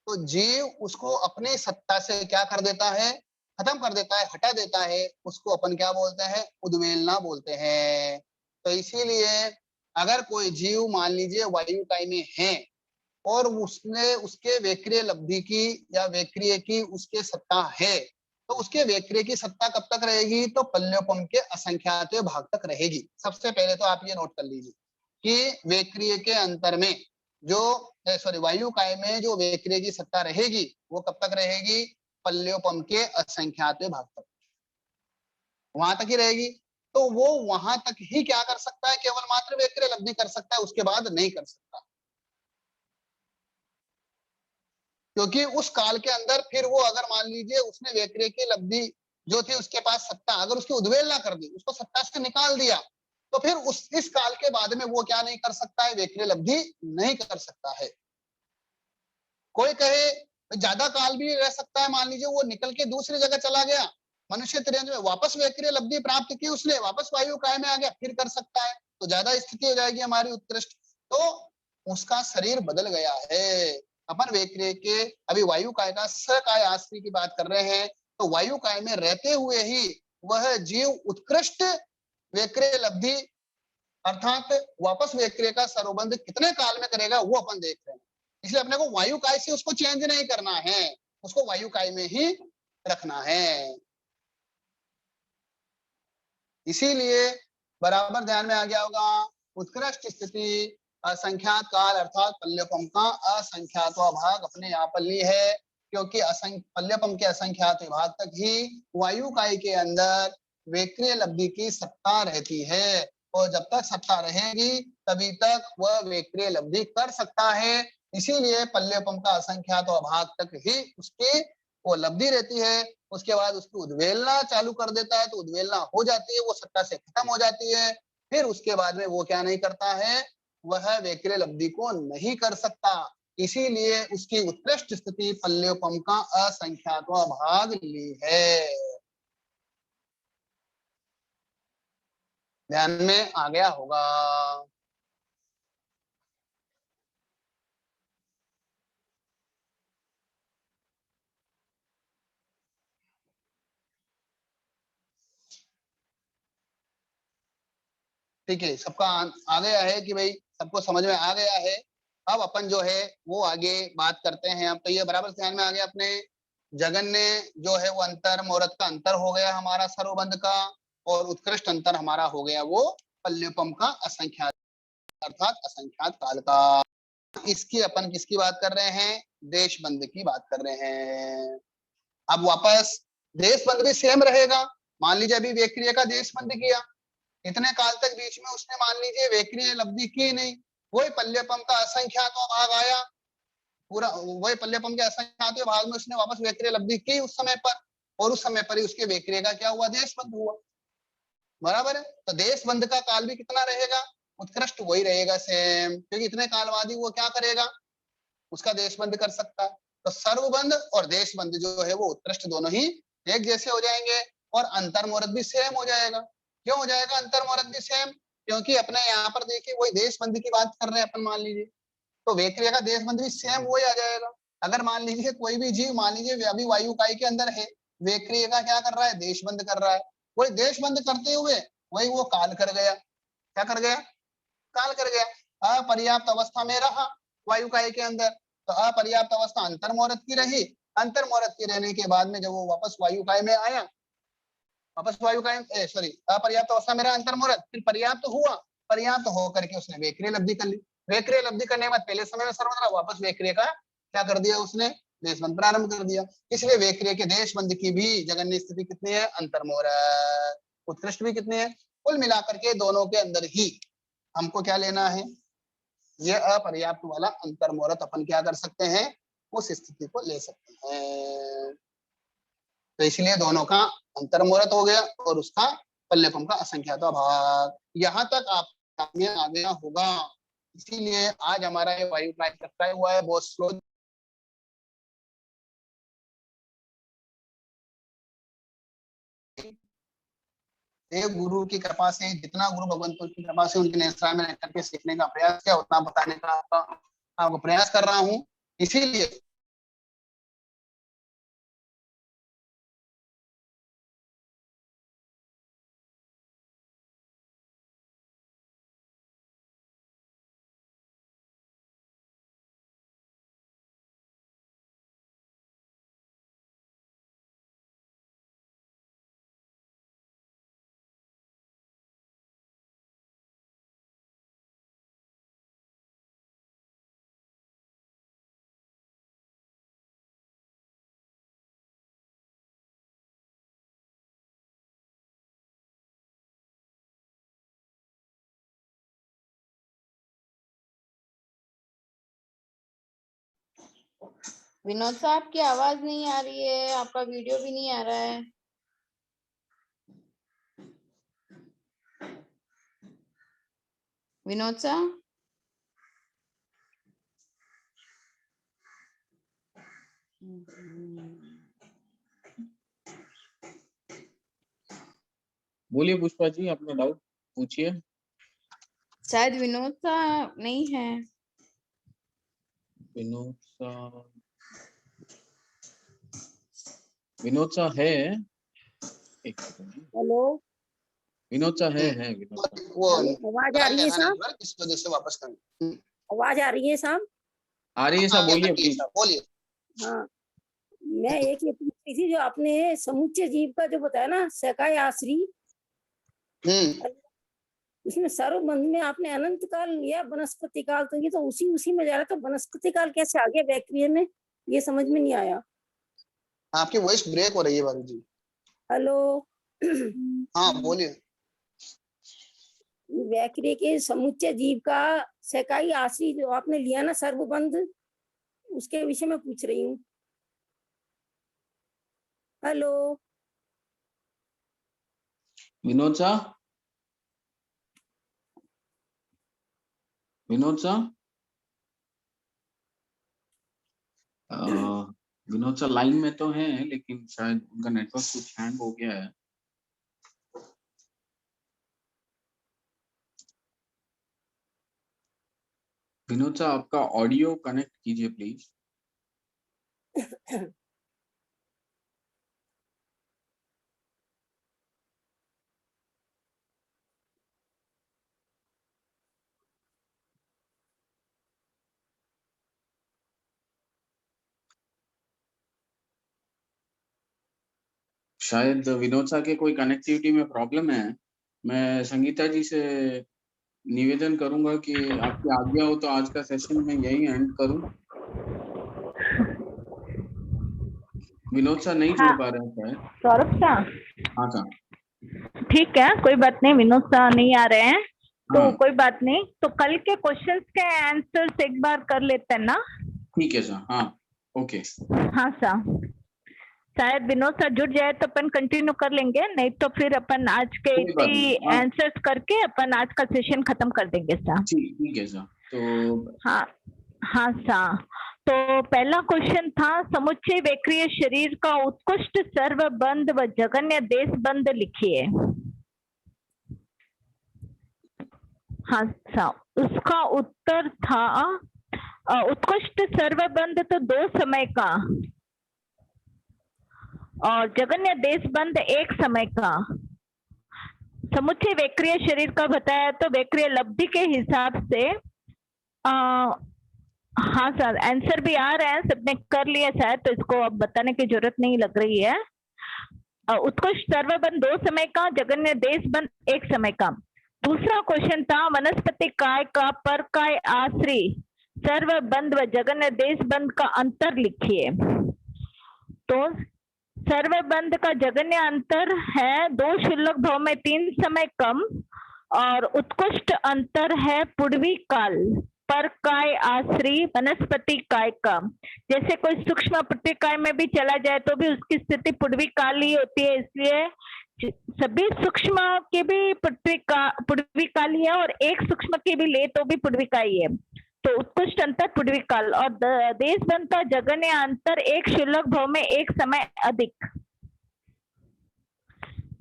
तो जीव उसको अपनी सत्ता से क्या कर देता है, खत्म कर देता है, हटा देता है। उसको अपन क्या बोलते हैं, उद्वेलना बोलते हैं। तो इसीलिए अगर कोई जीव मान लीजिए वायुकाय में है और उसने उसके वेक्रिय लब्धि की या वेक्रिय की उसके सत्ता है, तो उसके वेक्रिय की सत्ता कब तक रहेगी, तो पल्योपम के असंख्यात भाग तक रहेगी। सबसे पहले तो आप ये नोट कर लीजिए कि वेक्रिय के अंतर में जो सॉरी वायुकाय में जो वेक्रिय की सत्ता रहेगी वो कब तक रहेगी, पल्योपम के असंख्यात भाग तक, वहां तक ही रहेगी। तो वो वहां तक ही क्या कर सकता है, केवल मात्र वेक्रिय लब्धि कर सकता है, उसके बाद नहीं कर सकता। क्योंकि उस काल के अंदर फिर वो अगर मान लीजिए उसने वेक्रिय की लब्धि जो थी उसके पास सत्ता, अगर उसकी उद्वेलना कर दी, उसको सत्ता से निकाल दिया, तो फिर उस इस काल के बाद में वो क्या नहीं कर सकता है, वेक्रिय लब्धि नहीं कर सकता है। कोई कहे ज्यादा काल भी रह सकता है, मान लीजिए वो निकल के दूसरी जगह चला गया, मनुष्य त्रियंज में वापस वेक्रिय लब्धि प्राप्त की उसने, वापस वायु काय में आ गया, फिर कर सकता है, तो ज्यादा स्थिति हो जाएगी हमारी उत्कृष्ट। तो उसका शरीर बदल गया है। अपन वेक्रिय के अभी वायु काय का सकाय आश्री की बात कर रहे हैं, तो वायु काय में रहते हुए ही वह जीव उत्कृष्ट वेक्रिय लब्धि अर्थात वापस वेक्रिय का सरोबंध कितने काल में करेगा वो अपन देख रहे हैं। इसलिए अपने को वायु काय से उसको चेंज नहीं करना है, उसको वायु काय में ही रखना है। इसीलिए बराबर ध्यान में आ गया होगा, उत्कृष्ट स्थिति असंख्यात काल अर्थात पल्यपम का असंख्यात भाग अपने यहाँ पर ली है, क्योंकि पल्यपम के असंख्यात विभाग तक ही वायु काय के अंदर वेक्रिय लब्धि की सत्ता रहती है, और जब तक सत्ता रहेगी तभी तक वह वेक्रिय लब्धि कर सकता है। इसीलिए पल्यपम का असंख्यात भाग तक ही उसकी वो लब्धि रहती है। उसके बाद उसकी उद्वेलना चालू कर देता है, तो उद्वेलना हो जाती है, वो सत्ता से खत्म हो जाती है। फिर उसके बाद में वो क्या नहीं करता है, वह वेक्रिय लब्धि को नहीं कर सकता। इसीलिए उसकी उत्कृष्ट स्थिति पल्योपम का असंख्यात भाग ली है। ध्यान में आ गया होगा। ठीक है, सबका आ गया है कि भाई सबको समझ में आ गया है। अब अपन जो है वो आगे बात करते हैं। अब तो ये बराबर ध्यान में आ गया अपने, जगन्य जो है वो अंतर मुहूर्त का अंतर हो गया हमारा सरोबंध का, और उत्कृष्ट अंतर हमारा हो गया वो पल्युपम का असंख्यात अर्थात असंख्यात काल का। इसकी अपन किसकी बात कर रहे हैं, देश बंद की बात कर रहे हैं। अब वापस देश बंद भी सेम रहेगा। मान लीजिए अभी वेक्रिय का देश बंद किया, इतने काल तक बीच में उसने मान लीजिए वेक्रिय लब्धि की नहीं, वही पल्यपम का असंख्यात भाग आया, पूरा वही पल्यपम के असंख्यात भाग में उसने वापस वेक्रिय लब्धि की उस समय पर, और उस समय पर ही उसके वेक्रिय का क्या हुआ, देश बंद हुआ। बराबर है, तो देश बंद का काल भी कितना रहेगा, उत्कृष्ट वही रहेगा सेम, क्योंकि इतने काल बाद ही वो क्या करेगा, उसका देश बंद कर सकता है। तो सर्वबंध और देश बंद जो है वो उत्कृष्ट दोनों ही एक जैसे हो जाएंगे, और अंतर मुहूर्त भी सेम हो जाएगा। क्यों हो जाएगा अंतर मुहूर्त भी सेम, क्योंकि अपने यहाँ पर देखिए वही देश बंद की बात कर रहे हैं अपन, मान लीजिए तो वेक्रिय का देश बंद भी सेम वही आ जाएगा। अगर मान लीजिए कोई भी जीव मान लीजिए अभी वायु काय के अंदर है, वेक्रिय का क्या कर रहा है, देश बंद कर रहा है, वही देश बंद करते हुए वही वो काल कर गया, क्या कर गया, काल कर गया, अपर्याप्त अवस्था में रहा वायु काय के अंदर। तो अपर्याप्त अवस्था अंतर मुहूर्त की रही, अंतर मुहूर्त की रहने के बाद में जब वो वापस वायु काय में आया, वापस वायु काय सॉरी अपर्याप्त अवस्था में रहा अंतर मुहूर्त, फिर पर्याप्त हुआ, पर्याप्त होकर के उसने वेक्रिय लब्धि कर ली। वेक्रिय लब्धि करने के बाद पहले समय में सर्वत्र वापस वेक्रिय का क्या कर दिया उसने, देशबंद प्रारंभ कर दिया। इसलिए वेक्रिय के देशबंद की भी जगन्य स्थिति कितनी है, अंतर मुहूर्त, उत्कृष्ट भी कितनी है, कुल मिलाकर के दोनों के अंदर ही हमको क्या लेना है, ये अपर्याप्त वाला अंतर मुहूर्त अपन क्या कर सकते हैं, उस स्थिति को ले सकते हैं। तो इसलिए दोनों का अंतर्मुहूर्त हो गया और उसका पल्लेपम का असंख्यात भाग। यहाँ तक आप में आ गया होगा। इसीलिए आज हमारा ये वायु प्राय हुआ है बहुत स्लो। देव गुरु की कृपा से, जितना गुरु भगवंतों की कृपा से उनके नेत्रा में करके सीखने का प्रयास किया, उतना बताने का आपको प्रयास कर रहा हूँ। इसीलिए विनोद साहब की आवाज नहीं आ रही है, आपका वीडियो भी नहीं आ रहा है। विनोद साहब, बोलिए पुष्पा जी, अपना डाउट पूछिए। शायद विनोद साहब नहीं है। विनोद सा है। एक सेकंड। हेलो, विनोद सा है विनोद सा। वो आवाज आ रही है साहब? इस वजह से वापस करें। आवाज आ रही है साहब? आ रही है साहब, बोलिए प्लीज। बोलिए। हाँ, मैं एक ये पूछ रही थी, जो आपने समुच्चय जीव का जो बताया ना, सकाय आश्री, उसमें सर्वबंध में आपने अनंत काल लिया, वनस्पति काल, तो ये तो उसी में जा रहा था। वनस्पति काल कैसे आ गया वैक्रिय में, ये समझ में नहीं आया। आपकी वॉइस ब्रेक हो रही है बाबू जी। हेलो। हाँ बोलिए। वैक्रिय के समुच्चय जीव का सकाई आश्री जो आपने लिया ना, सर्वबंध, उसके विषय में पूछ रही हूँ। हेलो विनोद सा, विनोद सा लाइन में तो है, लेकिन शायद उनका नेटवर्क कुछ हैंग हो गया है। विनोद सा, आपका ऑडियो कनेक्ट कीजिए प्लीज। शायद विनोद सा के कोई कनेक्टिविटी में प्रॉब्लम है। मैं संगीता जी से निवेदन करूंगा कि आपकी आज्ञा हो तो आज का सेशन मैं यही एंड करूं। विनोद सा नहीं जुड़ पा रहे हैं शायद। सौरभ सा, हाँ सा, ठीक है, कोई बात नहीं। विनोद सा नहीं आ रहे हैं तो हाँ कोई बात नहीं। तो कल के क्वेश्चंस के आंसर्स एक बार कर लेते हैं ना? ठीक है सर। हाँ ओके। हाँ सा, शायद विनोद सा जुड़ जाए तो अपन कंटिन्यू कर लेंगे, नहीं तो फिर अपन आज के आंसर्स करके अपन आज का सेशन खत्म कर देंगे सा। ठीक है सर। तो हाँ सा, तो पहला क्वेश्चन था, समुच्चय वैक्रिय शरीर का उत्कृष्ट सर्वबंध व जगन्य देश बंध लिखिए। हाँ सा, उसका उत्तर था उत्कृष्ट सर्वबंध तो 2 समय का और जगन्य देश बंध 1 समय का। समुच्चय वैक्रिय शरीर का बताया तो वैक्रिय लब्धि के हिसाब से हाँ सर, आंसर भी आ रहे हैं, सबने कर लिया शायद, तो इसको अब बताने की जरूरत नहीं लग रही है। उत्कृष्ट सर्वबंध 2 समय का, जगन्य देश बंध 1 समय का। दूसरा क्वेश्चन था, वनस्पति काय का पर काय आश्री सर्वबंध व जगन्य देश बंध का अंतर लिखिए। तो सर्वबंध का जगन्य अंतर है 2 शुल्लक भाव में 3 समय कम और उत्कृष्ट अंतर है पूर्वी काल परकाय आश्री वनस्पति काय का। जैसे कोई सूक्ष्म पृथ्वी काय में भी चला जाए तो भी उसकी स्थिति पूर्वी काल ही होती है, इसलिए सभी सूक्ष्म के भी पूर्वी काल ही है और एक सूक्ष्म की भी ले तो भी पूर्वी का ही है। तो उत्कृष्ट अंतर पूर्वी काल और देश बनता जगन्य अंतर एक शुल्लक भाव में एक समय अधिक।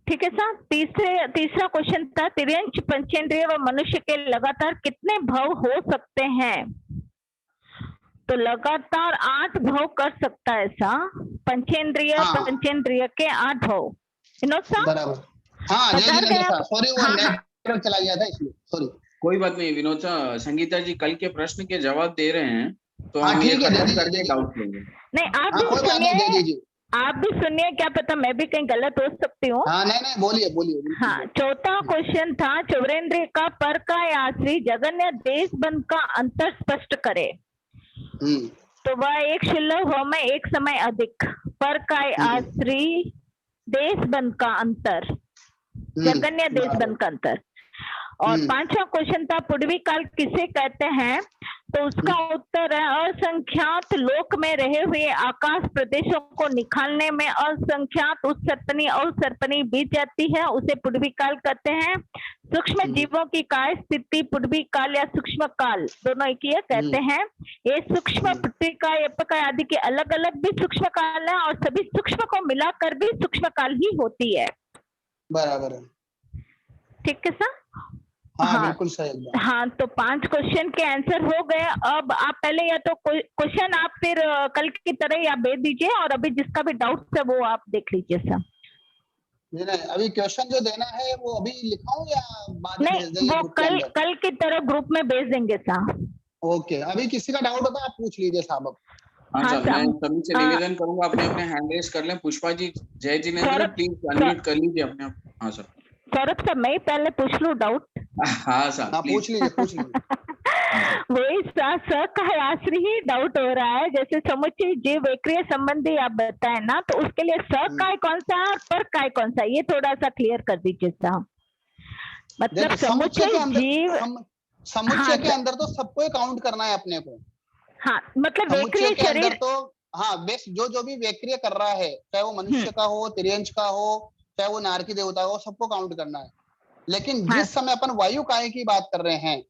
ठीक है सर। तीसरा क्वेश्चन था तिर्यंच पंचेंद्रिय व मनुष्य के लगातार कितने भाव हो सकते हैं? तो लगातार 8 भाव कर सकता है सर। पंचेंद्रिय के 8 भाव। विनोद सर बराबर। हाँ जय जिनेंद्र सर, सॉरी वो नेटवर्क चला गया था इसलिए, सॉरी। कोई बात नहीं विनोद सर, संगीता जी कल के प्रश्न के जवाब दे रहे हैं तो हम ये ठीक है, खत्म करके डाउट लेंगे। नहीं आप भी कोई बात नहीं, दे सुनिए, दीजिए। आप भी सुनिए, क्या पता मैं भी कहीं गलत हो सकती हूँ। हाँ नहीं बोलिए बोलिए। हाँ, चौथा क्वेश्चन था चौरेंद्र का पर का आश्री जगन्य देश बंद का अंतर स्पष्ट करे। तो वह एक शुल्लक भाव में एक समय अधिक। पर का आश्री देश बंद का अंतर, जगन्य देश बंद का अंतर। और पांचवा क्वेश्चन था पूर्वी काल किसे कहते हैं? तो उसका उत्तर है असंख्यात लोक में रहे हुए आकाश प्रदेशों को निकालने में असंख्यात उत्सर्पणी और सर्पणी बीत जाती है, उसे पूर्वी काल कहते हैं। सूक्ष्म जीवों की काय स्थिति पूर्वी काल या सूक्ष्म काल दोनों एक ही कहते हैं। ये सूक्ष्म पृथ्वी आदि के अलग अलग भी सूक्ष्म काल है और सभी सूक्ष्म को मिलाकर भी सूक्ष्म काल ही होती है। बराबर है। ठीक है सर। हाँ बिल्कुल सही। हाँ, तो 5 क्वेश्चन के आंसर हो गए। अब आप पहले या तो क्वेश्चन आप फिर कल की तरह ही आप भेज दीजिए और अभी जिसका भी डाउट है वो आप देख लीजिए सर। नहीं अभी क्वेश्चन जो देना है वो अभी लिखाऊं या बाद में भेज देंगे? वो कल की तरह ग्रुप में भेज देंगे सर। ओके, अभी किसी का डाउट होता है आप पूछ लीजिए साहब। हाँ सर, मैं सभी से निवेदन करूंगा अपने अपने हैंड रेज कर लें। पुष्पा जी, जय जिनेंद्र प्लीज अनम्यूट कर लीजिए अपने आप। हाँ सर। सौरभ सर मैं पहले पूछ लूं डाउट? हाँ सर पूछ लीजिए। वही सर का आश्री ही डाउट हो रहा है। जैसे समुच्चय जीव विक्रिय संबंधी आप बताए ना, तो उसके लिए काय कौन सा और पर काय कौन सा, ये थोड़ा सा क्लियर कर दीजिए साहब। मतलब समुच्चय जीव, समुच्चय के अंदर तो सबको काउंट करना है अपने को। हाँ मतलब समुच्चय के अंदर तो हाँ बेस जो भी वैक्रिय कर रहा है, चाहे वो मनुष्य का हो, तिर्यंच का हो, चाहे वो नारकी देवता हो, सबको काउंट करना है। लेकिन जिस समय अपन वायु काय की बात कर रहे हैं,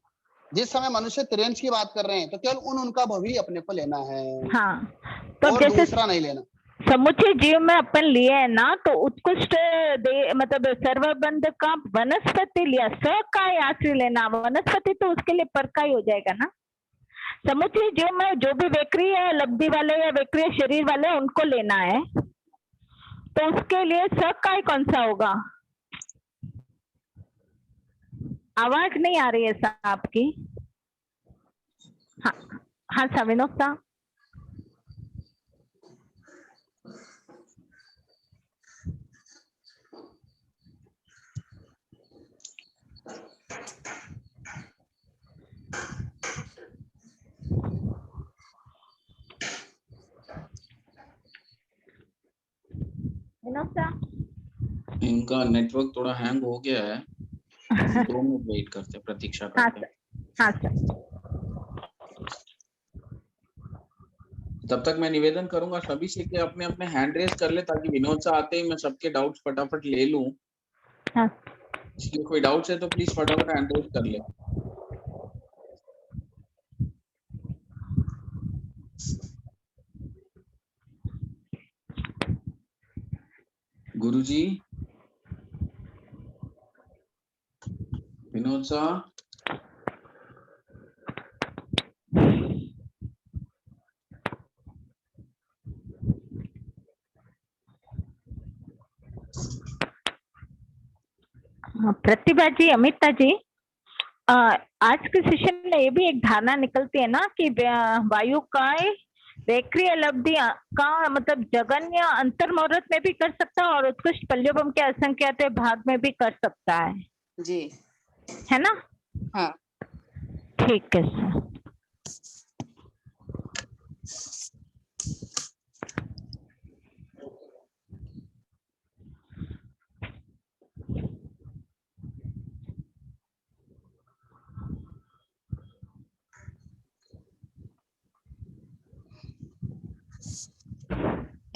जिस समय मनुष्य तिर्यंच की बात कर रहे हैं, तो केवल उनका भव ही अपने को लेना है। हाँ, तो और जैसे दूसरा नहीं लेना। समुच्चय जीव में अपन लिए है ना, तो उत्कृष्ट मतलब सर्वबंध का वनस्पति लिया, स काय आश्रय लेना, वनस्पति तो उसके लिए पर का ही हो जाएगा ना। समुच्चय जीव में जो भी वैक्रिय लब्धि वाले या वैक्रिय शरीर वाले उनको लेना है, तो उसके लिए स काय कौन सा होगा? आवाज नहीं आ रही है साहब आपकी। हाँ सर, विनोद साहब। विनोद साहब, इनका नेटवर्क थोड़ा हैंग हो गया है। 2 मिनट वेट करते, प्रतीक्षा करते हैं। हाँ सर। तब तक मैं निवेदन करूंगा सभी से कि अपने अपने हैंड रेज कर ले, ताकि विनोद से आते ही मैं सबके डाउट्स फटाफट ले लूं। हाँ। इसलिए कोई डाउट्स है तो प्लीज फटाफट हैंड रेज कर ले। गुरुजी, विनोद साहब, प्रतिभा जी, अमिता जी, आज के सेशन में ये भी एक धारणा निकलती है ना कि वायु का वैक्रिय लब्धि का मतलब जगन्य अंतर्मुहूर्त में भी कर सकता है और उत्कृष्ट पल्योबम के असंख्यात भाग में भी कर सकता है जी, है ना? हाँ ठीक है सर।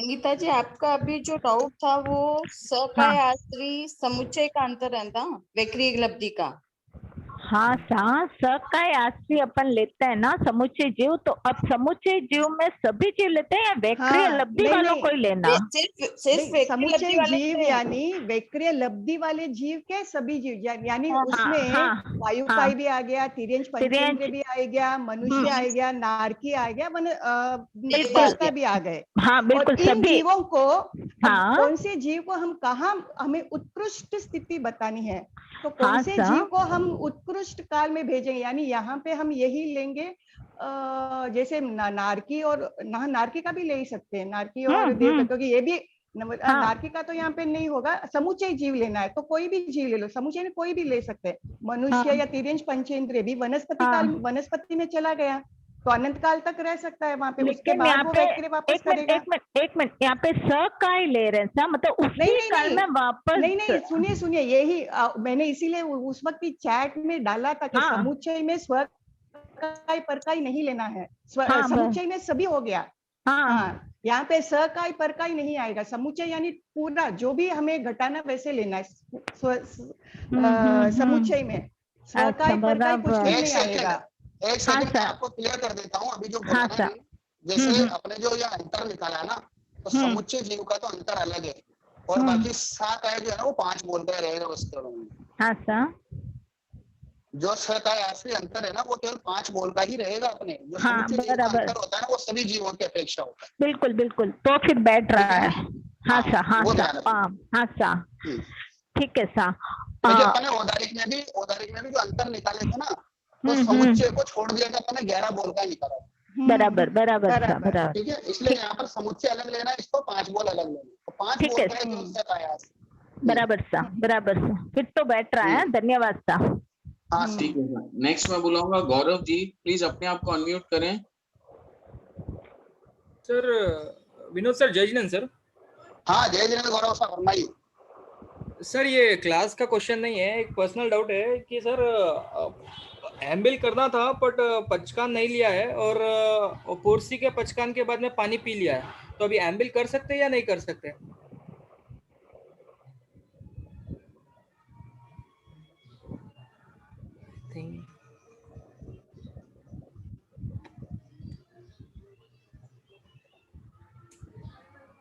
संगीता जी, आपका अभी जो डाउट था वो सकाय आश्री समुच्चय का अंतर है ना, वैक्रिय लब्धि का। हाँ सकाय आश्री अपन लेते हैं ना समुच्चय जीव, तो अब समुच्चय जीव में सभी जीव लेते हैं या वैक्रिय हाँ, लब्धि नहीं, वालों नहीं। को ही लेना? सिर्फ नहीं, वैक्रिय समुच्चय लब्धि वाले जीव से। यानी वैक्रिय लब्धि वाले जीव के सभी जीव, यानी हाँ, उसमें हाँ, वायुकाय भी आ गया, तिर्यंश पंचेंद्रिय भी आ गया, मनुष्य आ गया, नारकी आ गया, देवता भी आ गए। हाँ और बिल्कुल इन सभी। जीवों को हाँ कौन से जीव को हम कहाँ हमें उत्कृष्ट स्थिति बतानी है, तो कौन हाँ से सर। जीव को हम उत्कृष्ट काल में भेजेंगे, यानी यहाँ पे हम यही लेंगे जैसे नारकी और नारकी का भी ले ही सकते हैं, नारकी और देवता, क्योंकि ये भी नारकी का तो यहाँ पे नहीं होगा, समुच्चय जीव लेना है तो कोई भी जीव ले लो, समुच्चय में कोई भी ले सकते हैं, मनुष्य या तिर्यंश पंचेंद्रिय भी वनस्पति काल, वनस्पति में चला गया तो अनंत काल तक रह सकता है वहां पे, उसके लेकिन बाद यहाँ वो पे वैक्रिय वापस करेगा। एक मिनट यहाँ पे सकाय ले रहे हैं सर, मतलब नहीं, उसी नहीं, काल नहीं, में वापस। नहीं, सुनिए यही मैंने इसीलिए उस वक्त ही चैट में डाला था कि समुच्चय में स्वकाय परकाय नहीं लेना है, समुच्चय में सभी हो गया। हाँ, यहाँ पे सकाय परकाय नहीं आएगा, समुच्चय यानी पूरा जो भी हमें घटाना वैसे लेना है, समुच्चय में स्वकाय परकाय कुछ भी नहीं आएगा। एक सेकंड मैं आपको क्लियर कर देता हूँ, अभी जो बोला ना, जैसे अपने जो ये अंतर निकाला ना, तो समुच्चय जीव का तो अंतर अलग है, और बाकी सकाय जो है ना वो 5 बोलते रहेगा उसके में। हाँ सर, जो सकाय आश्री अंतर है ना वो केवल 5 बोल का ही रहेगा अपने, जो हाँ, समुच्चय जीव का अंतर होता है ना वो सभी जीवों की अपेक्षा होता है। बिल्कुल बिल्कुल, तो फिर बैठ रहा है। हाँ सर, हाँ सर, हाँ सर, ठीक है सर। अपने औदारिक में भी जो अंतर निकाले थे ना, तो समुच्चय को छोड़ दिया था, अपने 11 बोल का निकाला। बराबर बराबर बराबर, ठीक है, इसलिए यहाँ पर समुच्चय अलग लेना है, इसको 5 बोल अलग लेना, तो 5 बोल का है सकाय आश्री। बराबर सा, बराबर सा, फिर तो बैठ रहा है। धन्यवाद सा। हाँ ठीक है सर। नेक्स्ट मैं बुलाऊंगा गौरव जी, प्लीज अपने आप को अनम्यूट करें। सर विनोद सर, जय जिनेंद्र सर। हाँ जय जिनेंद्र गौरव साहब, फरमाइए। सर ये क्लास का क्वेश्चन नहीं है, एक पर्सनल डाउट है कि सर एम्बिल करना था बट पचकान नहीं लिया है, और पोरसी के पचकान के बाद में पानी पी लिया है, तो अभी एम्बिल कर सकते हैं या नहीं कर सकते?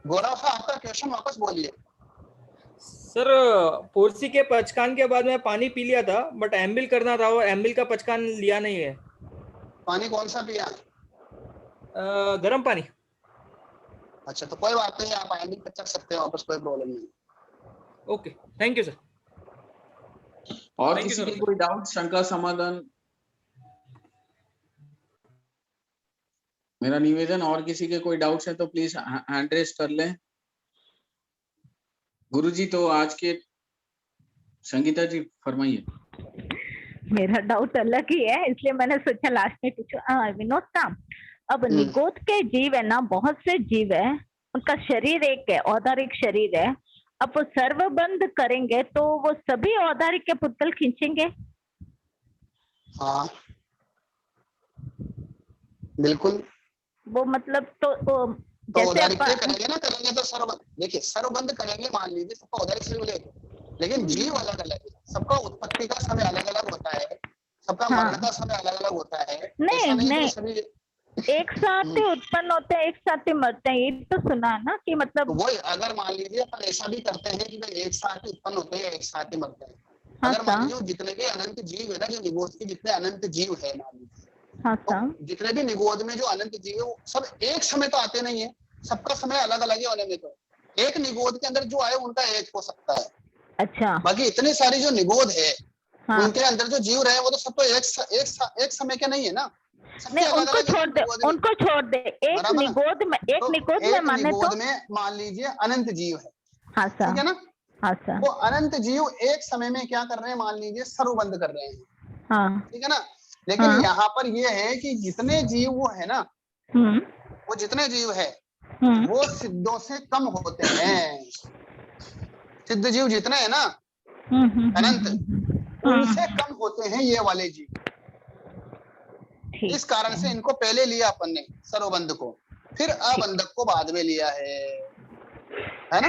गौरव साहब आपका क्वेश्चन वापस बोलिए। सर पोरसी के पचकान के बाद में पानी पी लिया था बट एम्बिल करना था, और एम्बिल का पचकान लिया नहीं है। पानी कौन सा पिया? गर्म पानी। अच्छा, तो कोई बात नहीं, आप एम्बिल पचक सकते हैं वापस, कोई प्रॉब्लम नहीं। Okay, thank you sir. और किसी की कोई डाउट, शंका, समाधान? मेरा निवेदन, और किसी के कोई डाउट्स है तो प्लीज हैंड रेज कर लें। गुरुजी तो आज के, संगीता जी फरमाइए। मेरा डाउट अलग ही है, इसलिए मैंने सोचा लास्ट में पूछो। विनोद का, अब निगोद के जीव है ना, बहुत से जीव है, उनका शरीर एक है, औदारिक शरीर है, अब वो सर्वबंध करेंगे तो वो सभी औदारिक के पुतल खींचेंगे? हाँ बिल्कुल, वो मतलब तो औदारिक करेंगे ना, करेंगे तो सर्वबंध, देखिए सर्वबंध करेंगे, मान लीजिए सबका औदारिक शरीर लेंगे, लेकिन जीव अलग अलग है, सबका उत्पत्ति का समय अलग अलग होता है, सबका मरण का समय अलग अलग होता है। नहीं, एक साथ ही उत्पन्न होते हैं, एक साथ ही मरते हैं, ये तो सुना है ना कि मतलब। तो वही, अगर मान लीजिए अपन ऐसा भी करते हैं कि भाई एक साथ ही उत्पन्न होते हैं, एक साथ ही मरते हैं, अगर मान लीजिए जितने भी अनंत जीव है ना, जो निगोद के जितने अनंत जीव है, मान लीजिए जितने भी निगोद में जो अनंत जीव है वो सब एक समय तो आते नहीं है, सबका समय अलग अलग ही होने में, तो एक निगोद के अंदर जो आए उनका एक हो सकता है। अच्छा, बाकी इतने सारे जो निगोद है उनके अंदर जो जीव रहे वो तो सब तो एक समय के नहीं है ना, नहीं, उनको छोड़ दे, एक निगोद में माने तो मान लीजिए अनंत जीव है, हाँ सर, ठीक है ना, हाँ सर, वो अनंत जीव एक समय में क्या कर रहे हैं, मान लीजिए सर्वबंध कर रहे हैं, हाँ, ठीक है ना, लेकिन यहाँ पर ये है कि जितने जीव वो है ना, वो जितने जीव है वो सिद्धों से कम होते हैं, सिद्ध जीव जितने हैं ना अनंत, उनसे कम होते हैं ये वाले जीव, इस कारण से इनको पहले लिया अपन ने सर्वबंध को, फिर अबंधक को बाद में लिया है। है ना।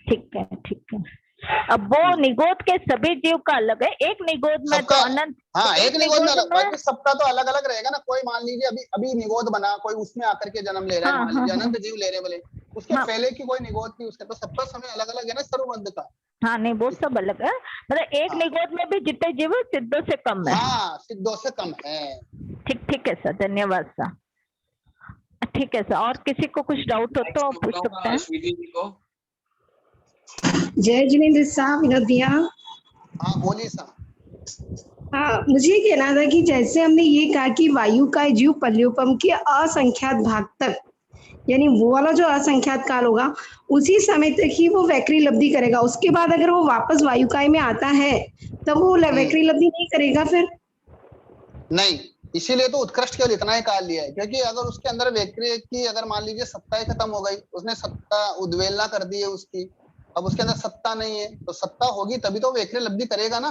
ठीक है, ठीक है। अब वो निगोद के सभी जीव का अलग है, एक निगोद में तो सबका, अनंत, हाँ एक निगोद में अलग, में बाकी सबका तो अलग अलग रहेगा ना। कोई मान लीजिए अभी अभी निगोद बना, कोई उसमें आकर के जन्म ले रहा है, हाँ, मान हाँ, लीजिए हाँ, अनंत जीव ले रहे बोले, उसके हाँ। पहले की कोई निगोद थी उसके, तो सबका समय अलग अलग है ना सर्वबंध का। हाँ नहीं, वो सब अलग है, मतलब एक हाँ। निगोद में भी जितने जीव है, सिद्धों से कम है। हाँ सिद्धों से कम है। ठीक, ठीक है सर, धन्यवाद सर। ठीक है सर, और किसी को कुछ डाउट हो तो नेक्स्ट पूछ सकते बुलाऊंगा हैं। स्वीटी जी को। जय जिनेन्द्र साहब, विनोद भैया। हाँ बोलिए साहब। हाँ, मुझे ये कहना था कि जैसे हमने ये कहा कि वायु का जीव पल्योपम के असंख्यात भाग तक, यानी वो वाला जो असंख्यात काल होगा उसी समय तक ही वो वैक्री लब्धि करेगा। उसके बाद अगर वो वापस वायुकाय में आता है तब वो वैक्री लब्धि नहीं करेगा फिर? नहीं, इसीलिए तो उत्कृष्ट केवल इतना ही काल लिया है, क्योंकि अगर उसके अंदर वैक्री की अगर मान लीजिए सत्ता ही खत्म हो गई, उसने सत्ता उद्वेलना कर दी है उसकी, अब उसके अंदर सत्ता नहीं है, तो सत्ता होगी तभी तो वैक्री लब्धि करेगा ना।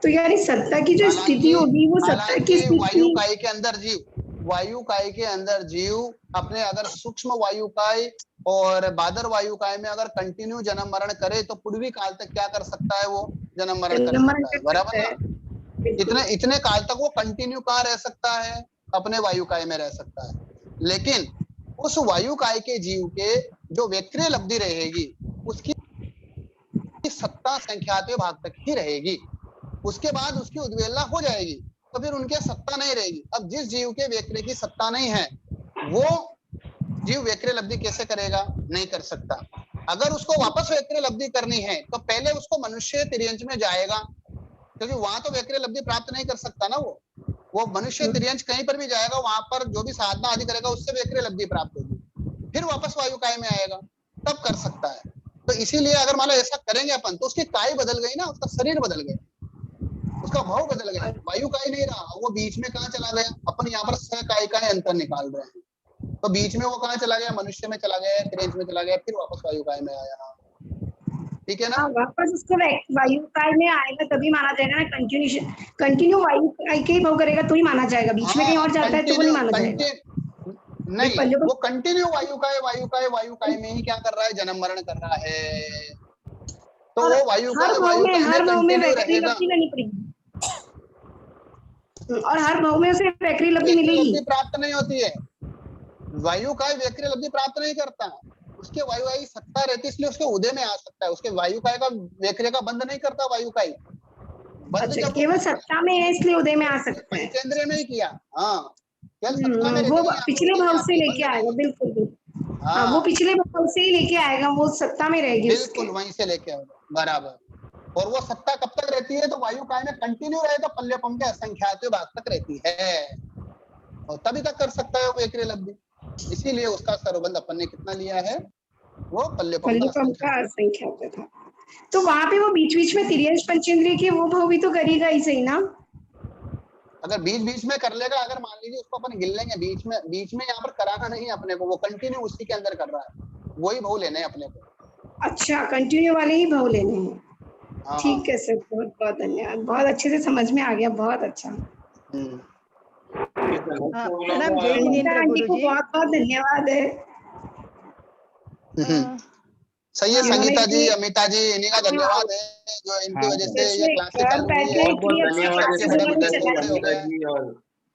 तो यानी सत्ता की जो स्थिति होगी वो सत्ता की हालांकि वायु स्थिति, काय के अंदर जीव, वायु काय के अंदर जीव अपने अगर सूक्ष्म वायु काय और बादर वायु काय में अगर कंटिन्यू जन्म मरण करे तो पूर्वी काल तक क्या कर सकता है, वो जन्म मरण कर नंबर सकता है, कर बराबर सकता ना। है। इतने इतने काल तक वो कंटिन्यू कहाँ रह सकता है, अपने वायु काय में रह सकता है। लेकिन उस वायु काय के जीव के जो वैक्रिय लब्धि रहेगी उसकी सत्ता संख्यातवे भाग तक ही रहेगी, उसके बाद उसकी उद्वेलना हो जाएगी, तो फिर उनके सत्ता नहीं रहेगी। अब जिस जीव के वैक्रिय की सत्ता नहीं है वो जीव वैक्रिय लब्धि कैसे करेगा, नहीं कर सकता। अगर उसको वापस वैक्रिय लब्धि करनी है तो पहले उसको मनुष्य तिर्यंच में जाएगा, क्योंकि वहां तो वैक्रिय लब्धि प्राप्त नहीं कर सकता ना। वो मनुष्य तिर्यंच कहीं पर भी जाएगा, वहां पर जो भी साधना आदि करेगा उससे वैक्रिय लब्धि प्राप्त होगी, फिर वापस वायु काय में आएगा तब कर सकता है। तो इसीलिए अगर मान लो ऐसा करेंगे अपन तो उसकी काय बदल गई ना, उसका शरीर बदल गया, उसका भाव बदल गया, वायु काय नहीं रहा, वो बीच में कहाँ चला गया। अपन यहाँ पर सह काय का अंतर निकाल रहे हैं, तो बीच में वो कहाँ चला गया, मनुष्य में चला गया, तिर्यंच में चला गया, फिर वापस वायु काय में आया। ठीक है ना। हाँ, वापस उसको वायुकाय में आएगा तभी माना जाएगा ना। कंटिन्यू वायुकाय के ही भाव करेगा तो ही माना जाएगा, बीच में कहीं और जाता है तो वो नहीं माना जाएगा। नहीं, वो कंटिन्यू वायु काय में ही क्या कर रहा है, जन्म मरण कर रहा है, तो वो वायु काय हर भाव में कंटिन्यू वैक्री रहेगा लब्धि लेनी पड़ेगी और हर भाव में उसे वैक्री लब्धि मिलेगी। प्राप्त नहीं होती है, वायु काय वैक्रिय लब्धि प्राप्त नहीं करता, उसके वायु काय सत्ता रहती, इसलिए उसके उदय में आ सकता है। उसके वायु काय का वैक्रिय का बंध नहीं करता वायु काय, अच्छा, केवल सत्ता में है इसलिए उदय में आ सकता है। पंचेंद्रिय नहीं किया। हाँ केवल सत्ता में वो रहती, पिछले भाव से लेके आएगा, बिल्कुल बिल्कुल। हाँ, वो पिछले भाव से ही लेके आएगा, वो सत्ता में रहेगी, बिल्कुल वहीं से लेके आएगा, बराबर। और वो सत्ता कब तक रहती है, तो वायु काय में कंटिन्यू रहे तो पल्यपम के असंख्यात भाग तक रहती है, और तभी तक कर सकता है वो वैक्रिय लब्धि। इसीलिए उसका सर्वबंध अपन ने कितना लिया है, वो पल्यपम का असंख्यात था। तो वहां पे वो बीच बीच में तिर्यंच पंचेंद्रिय के वो भाव भी तो करेगा ही सही ना। अगर बीच बीच में कर लेगा, अगर मान लीजिए उसको अपन गिन लेंगे बीच में यहाँ पर कराना नहीं है अपने को, वो कंटिन्यू उसी के अंदर कर रहा है, वही भाव लेने हैं अपने को। अच्छा, कंटिन्यू वाले ही भाव लेने हैं। ठीक है सर, बहुत बहुत धन्यवाद, बहुत अच्छे से समझ में आ गया, बहुत अच्छा। मैडम जय जिनेन्द्र गुरुजी, बहुत बहुत धन्यवाद है। सही है संगीता जी, अमिता जी, इन्हीं का धन्यवाद है जो इनकी वजह से ये क्लासेस चालू हुई है।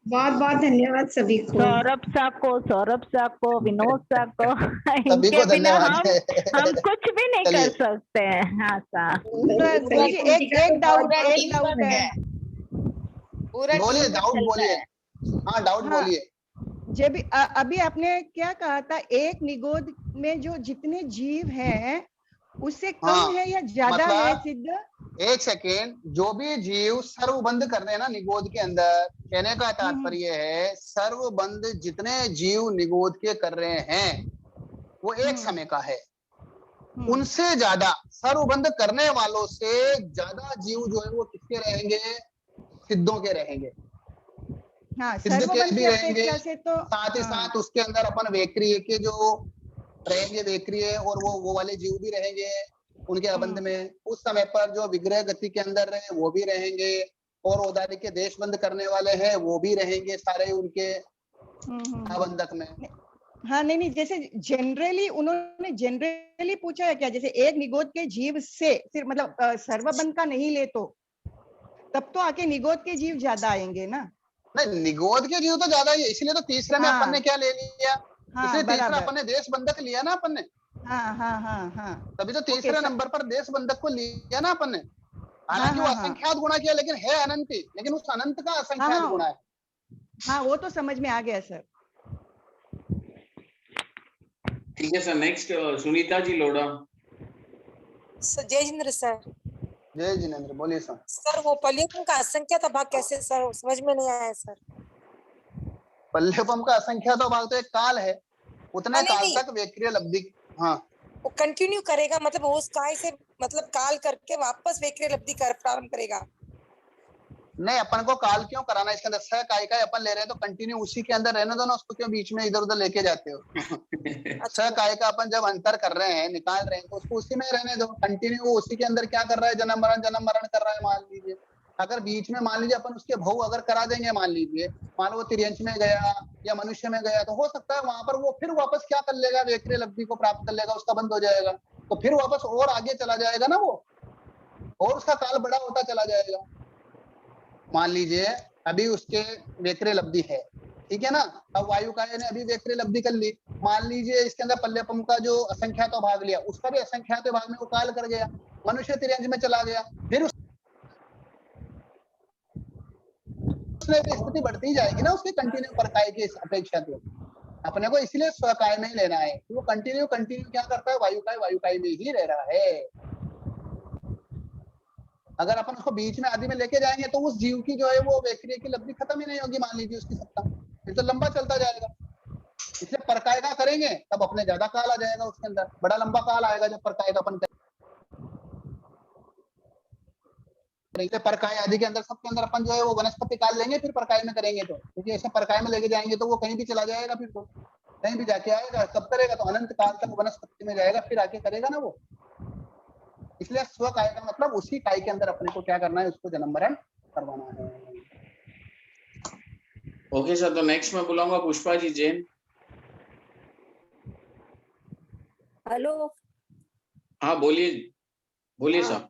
बहुत बहुत धन्यवाद सभी को, सौरभ साहब को, विनोद साहब को, सभी को इनके बिना धन्यवाद हम कुछ भी नहीं कर सकते हैं। हाँ साहब, गुरुजी एक डाउट है, बोलिए, डाउट बोलिए। हाँ डाउट बोलिए। जब अभी आपने क्या कहा था, एक निगोद में जो जितने जीव हैं उससे कम है या ज्यादा है सिद्ध? एक सेकेंड, जो भी जीव सर्वबंध कर रहे हैं ना निगोद के अंदर, कहने का तात्पर्य है सर्वबंध जितने जीव निगोद के कर रहे हैं वो एक समय का है, उनसे ज्यादा सर्वबंध करने वालों से ज्यादा जीव जो है वो किसके रहेंगे, सिद्धों के रहेंगे। हाँ, सिद्ध के भी रहेंगे, तो साथ ही साथ उसके अंदर अपन वैक्रिय के जो रहेंगे, वैक्रिय और वो वाले जीव भी रहेंगे उनके अबंध में। उस समय पर जो विग्रह गति के अंदर रहे वो भी रहेंगे, और औदार्य के देश बंद करने वाले हैं वो भी रहेंगे सारे उनके आबंधक में। हाँ नहीं नहीं, जैसे जनरली उन्होंने जनरली पूछा है क्या, जैसे एक निगोद के जीव से सिर्फ मतलब सर्वबंध का नहीं ले तो तब तो आके निगोद के जीव ज्यादा आएंगे ना। नहीं, निगोद के जीव तो ज्यादा ही है, इसलिए तो तीसरे में हाँ। अपन ने क्या ले लिया, हाँ इसलिए तीसरा बराबर। अपन ने देश बंधक लिया ना अपन ने, हाँ हाँ हाँ हाँ तभी तो ओके, तीसरे नंबर पर देश बंधक को लिया ना अपन ने। हाँ हालांकि वो हाँ हाँ असंख्यात गुणा किया, लेकिन है अनंत ही, लेकिन उस अनंत का असंख्यात हाँ गुणा है। हाँ वो तो समझ में आ गया सर। ठीक है sir, next Sunita ji Lodha. Sir Jayendra sir. जय जिनेन्द्र, बोलिए सर। सर वो पल्योपम का असंख्यात भाग कैसे सर, समझ में नहीं आया सर। पल्योपम का असंख्यात भाग तो एक काल है, उतने नहीं, काल नहीं। तक वेक्रिय लब्धि। हाँ, वो कंटिन्यू करेगा, मतलब वो उस काय से मतलब काल करके वापस वेक्रिय लब्धि कर प्रारंभ करेगा। नहीं अपन को काल क्यों कराना, इसके अंदर सह काय का अपन ले रहे हैं तो कंटिन्यू उसी के अंदर रहने दो ना, उसको क्यों बीच में इधर उधर लेके जाते हो। सह काय का अपन जब अंतर कर रहे हैं, निकाल रहे हैं, तो उसको उसी में रहने दो, कंटिन्यू उसी के अंदर क्या कर रहा है, जन्म मरण कर रहा है। मान लीजिए अगर बीच में मान लीजिए अपन उसके भव अगर करा देंगे, मान लीजिए मान लो वो तिर्यंश में गया या मनुष्य में गया, तो हो सकता है वहां पर वो फिर वापस क्या कर लेगा, वेक्रिय लब्धि को प्राप्त कर लेगा, उसका बंद हो जाएगा, तो फिर वापस और आगे चला जाएगा ना वो, और उसका काल बड़ा होता चला जाएगा। मान लीजिए अभी उसके वेक्रिय लब्धि है, ठीक है ना, अब वायुकाय ने अभी वेक्रिय लब्धि कर ली, मान लीजिए इसके अंदर पल्यपम का जो असंख्यात भाग लिया, उसका भी असंख्यात भाग में वो काल कर गया, मनुष्य तिर्यंश में चला गया, फिर उसमें भी स्थिति बढ़ती ही जाएगी ना उसके कंटिन्यू परकाय की अपेक्षा तो। अपने को इसलिए स्वकाय में ही लेना है, वो कंटिन्यू क्या करता है, वायुकाय में ही रह रहा है। अगर अपन उसको बीच में आदि में लेके जाएंगे तो उस जीव की जो है वो वेक्रिय की लब्धि खत्म ही नहीं होगी, मान लीजिए उसकी सत्ता, फिर तो लंबा चलता जाएगा। इसलिए परकाय का करेंगे तब अपने ज्यादा काल आ जाएगा, उसके अंदर बड़ा लंबा काल आएगा जब परकाय का अपन करेंगे। परकाय आदि के अंदर सबके अंदर अपन जो है वो वनस्पति काल लेंगे, फिर परकाय में करेंगे तो, क्योंकि ऐसे परकाय में लेके जाएंगे तो वो कहीं भी चला जाएगा, फिर तो कहीं भी जाके आएगा, कब करेगा तो अनंत काल तक वनस्पति में जाएगा, फिर आके करेगा ना वो। इसलिए स्वकाय का मतलब उसी काय के अंदर अपने को क्या करना है, उसको जन्म मरण करवाना है। ओके सर, तो नेक्स्ट मैं बुलाऊंगा पुष्पा जी जैन। हेलो। हाँ बोलिए सर।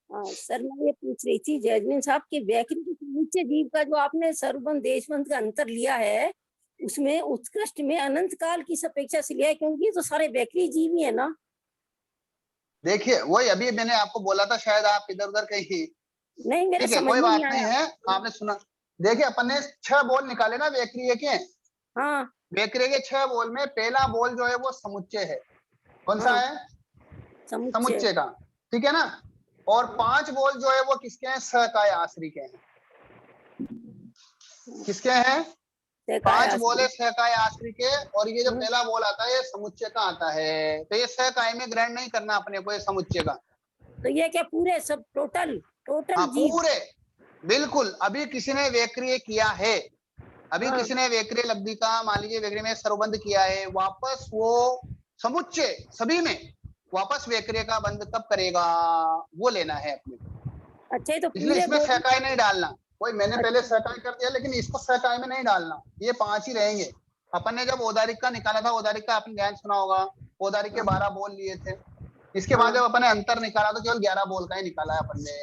सर मैं ये पूछ रही थी जजमेंट साहब के व्याकरण के नीचे जीव का जो आपने सर्वबंध देशबंध का अंतर लिया है, उसमें उत्कृष्ट में अनंत काल की अपेक्षा से लिया है, क्योंकि तो सारे व्याकरी जीव ही है ना। देखिए वही अभी मैंने आपको बोला था, शायद आप इधर उधर कहीं नहीं मेरे ठीक है, समझ कोई में बात नहीं नहीं आया। है, आपने सुना। देखिए अपन ने 6 बोल निकाले ना वेक्रिय के। हाँ वेक्रिय के 6 बोल में पहला बोल जो है वो समुच्चय है। कौन सा है? समुच्चय का, ठीक है ना। और 5 बोल जो है वो किसके हैं? सहकाय आश्री के हैं। किसके हैं? 5 बोल है सहकाय आश्री के, और ये जो पहला बोल आता है ये समुच्चय का आता है, तो ये सहकाय में ग्रहण नहीं करना अपने को, ये समुच्चय का। तो ये क्या पूरे सब टोटल हाँ जीव? पूरे, बिल्कुल। अभी किसी ने वेक्रिय किया है, अभी किसी ने वेक्रिय लब्धि का मान लीजिए वेक्रिय में सर्वबंध किया है, वापस वो समुच्चय सभी में वापस वेक्रिय का बंध कब करेगा वो लेना है अपने। अच्छा, तो इसलिए इसमें सहकाय नहीं डालना। कोई मैंने पहले सहकाय कर दिया, लेकिन इसको सहकाय में नहीं डालना, ये 5 ही रहेंगे। अपन ने जब औदारिक का निकाला था, औदारिक का आपने ज्ञान सुना होगा, औदारिक के 12 बोल लिए थे। इसके बाद जब अपन ने अंतर निकाला तो केवल 11 बोल का ही निकाला है अपन ने,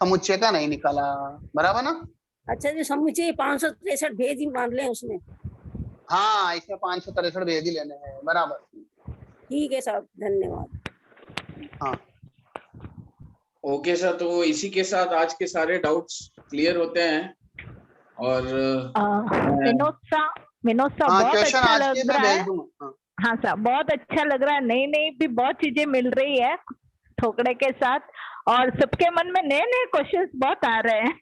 समुच्चय का नहीं निकाला, बराबर ना। अच्छा, जो समुच्चय 563 भेद ही मान ले उसमें। हाँ, इसमें 563 भेद ही लेने हैं, बराबर। ठीक है साहब, धन्यवाद। हाँ ओके सर, तो इसी के साथ आज के सारे डाउट्स क्लियर होते हैं। और विनोद सा बहुत अच्छा लग रहा है। हाँ सर, बहुत अच्छा लग रहा है, नई भी बहुत चीजें मिल रही है ठोकड़े के साथ, और सबके मन में नए नए क्वेश्चंस बहुत आ रहे हैं।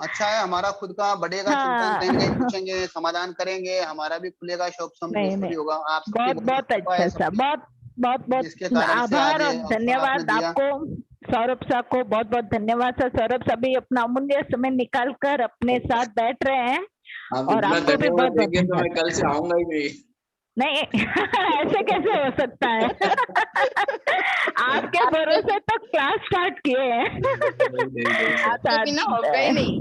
अच्छा है, हमारा खुद का बढ़ेगा, हाँ। चिंतन पूछेंगे, समाधान करेंगे, हमारा भी खुलेगा, शौक भी होगा। आप बहुत अच्छा सर, बहुत आभार और धन्यवाद आपको, सौरभ साहब को बहुत बहुत धन्यवाद सर। सौरभ साहब भी अपना अमूल्य समय निकाल कर अपने साथ बैठ रहे हैं, और आपको भी बहुत तो मैं कल से आऊंगा ही नहीं ऐसे कैसे हो सकता है आपके भरोसे तो क्लास स्टार्ट किए हैं। बिना होगा ही नहीं।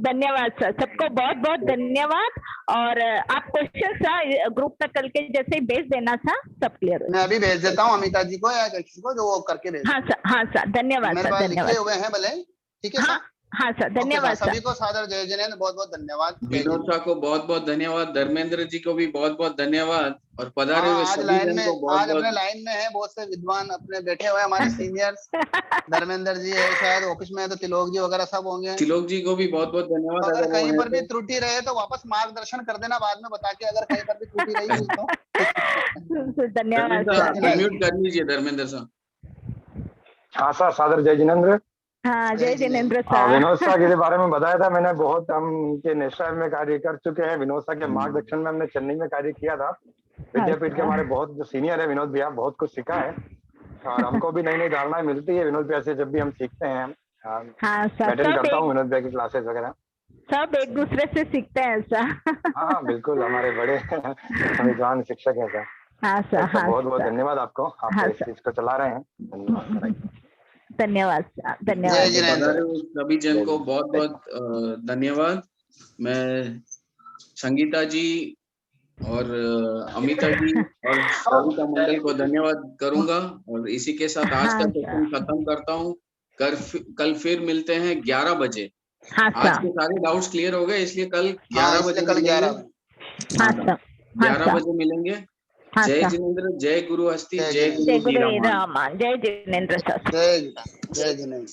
धन्यवाद सर, सबको बहुत बहुत धन्यवाद। और आप क्वेश्चन था ग्रुप में कल के जैसे ही भेज देना था, सब क्लियर। मैं अभी भेज देता हूँ अमिता जी को या किसी को जो वो करके भेज। हाँ सर धन्यवाद मेरे सर, पास धन्यवाद। लिखे हुए हैं भले, ठीक है सर। हाँ सर धन्यवाद सर। सभी को सादर जय जिनेंद्र, बहुत बहुत धन्यवाद। विनोद शाह को बहुत बहुत धन्यवाद, धर्मेंद्र जी को भी बहुत बहुत धन्यवाद, और पधारे हुए आज सभी लाइन जन में, को बहुत आज अपने बहुत। लाइन में है बहुत से विद्वान अपने बैठे हुए हमारे सीनियर्स। धर्मेंद्र जी है शायद ऑफिस में, तो तिलोक जी वगैरह सब होंगे। तिलोक जी को भी बहुत बहुत धन्यवाद। तो अगर वो कहीं हैं पर भी तो। त्रुटि रहे तो वापस मार्गदर्शन कर देना बाद में बता के, अगर कहीं पर भी त्रुटि रही हुई तो। धन्यवाद धर्मेंद्र अनम्यूट कर लीजिए धर्मेंद्र साहब। हाँ सर, सादर जय जिनेंद्र। हाँ जय जिनेंद्र हाँ, सर। विनोद शाह के बारे में बताया था मैंने, बहुत हम इनके नेशनल में कार्य कर चुके हैं। विनोद शाह के मार्गदर्शन में हमने चेन्नई में कार्य किया था। विद्यापीठ के हमारे बहुत जो सीनियर है विनोद भैया, बहुत कुछ सीखा है और हमको भी नई नई धारणाएं मिलती है विनोद भैया से जब भी हम सीखते हैं। हाँ सर, अटेंड करता हूँ विनोद भैया की क्लासेस वगैरह। सब एक दूसरे से सीखते हैं सर। हाँ बिल्कुल, हमारे बड़े विद्वान शिक्षक है सर। हाँ सर, हाँ बहुत बहुत धन्यवाद आपको, आप इस चीज को चला रहे हैं। धन्यवाद धन्यवाद। सभी जन को बहुत बहुत धन्यवाद। मैं संगीता जी और अमिता जी और सविता मंडल को धन्यवाद करूंगा, और इसी के साथ आज का सेशन खत्म करता हूँ। कल फिर मिलते हैं 11 बजे। आज के सारे डाउट्स क्लियर हो गए, इसलिए कल 11 बजे कल 11 बजे मिलेंगे। जय जिनेंद्र, जय गुरु हस्ती, जय गुरु रामान, जय जिनेंद्र सर। जय जिनेंद्र।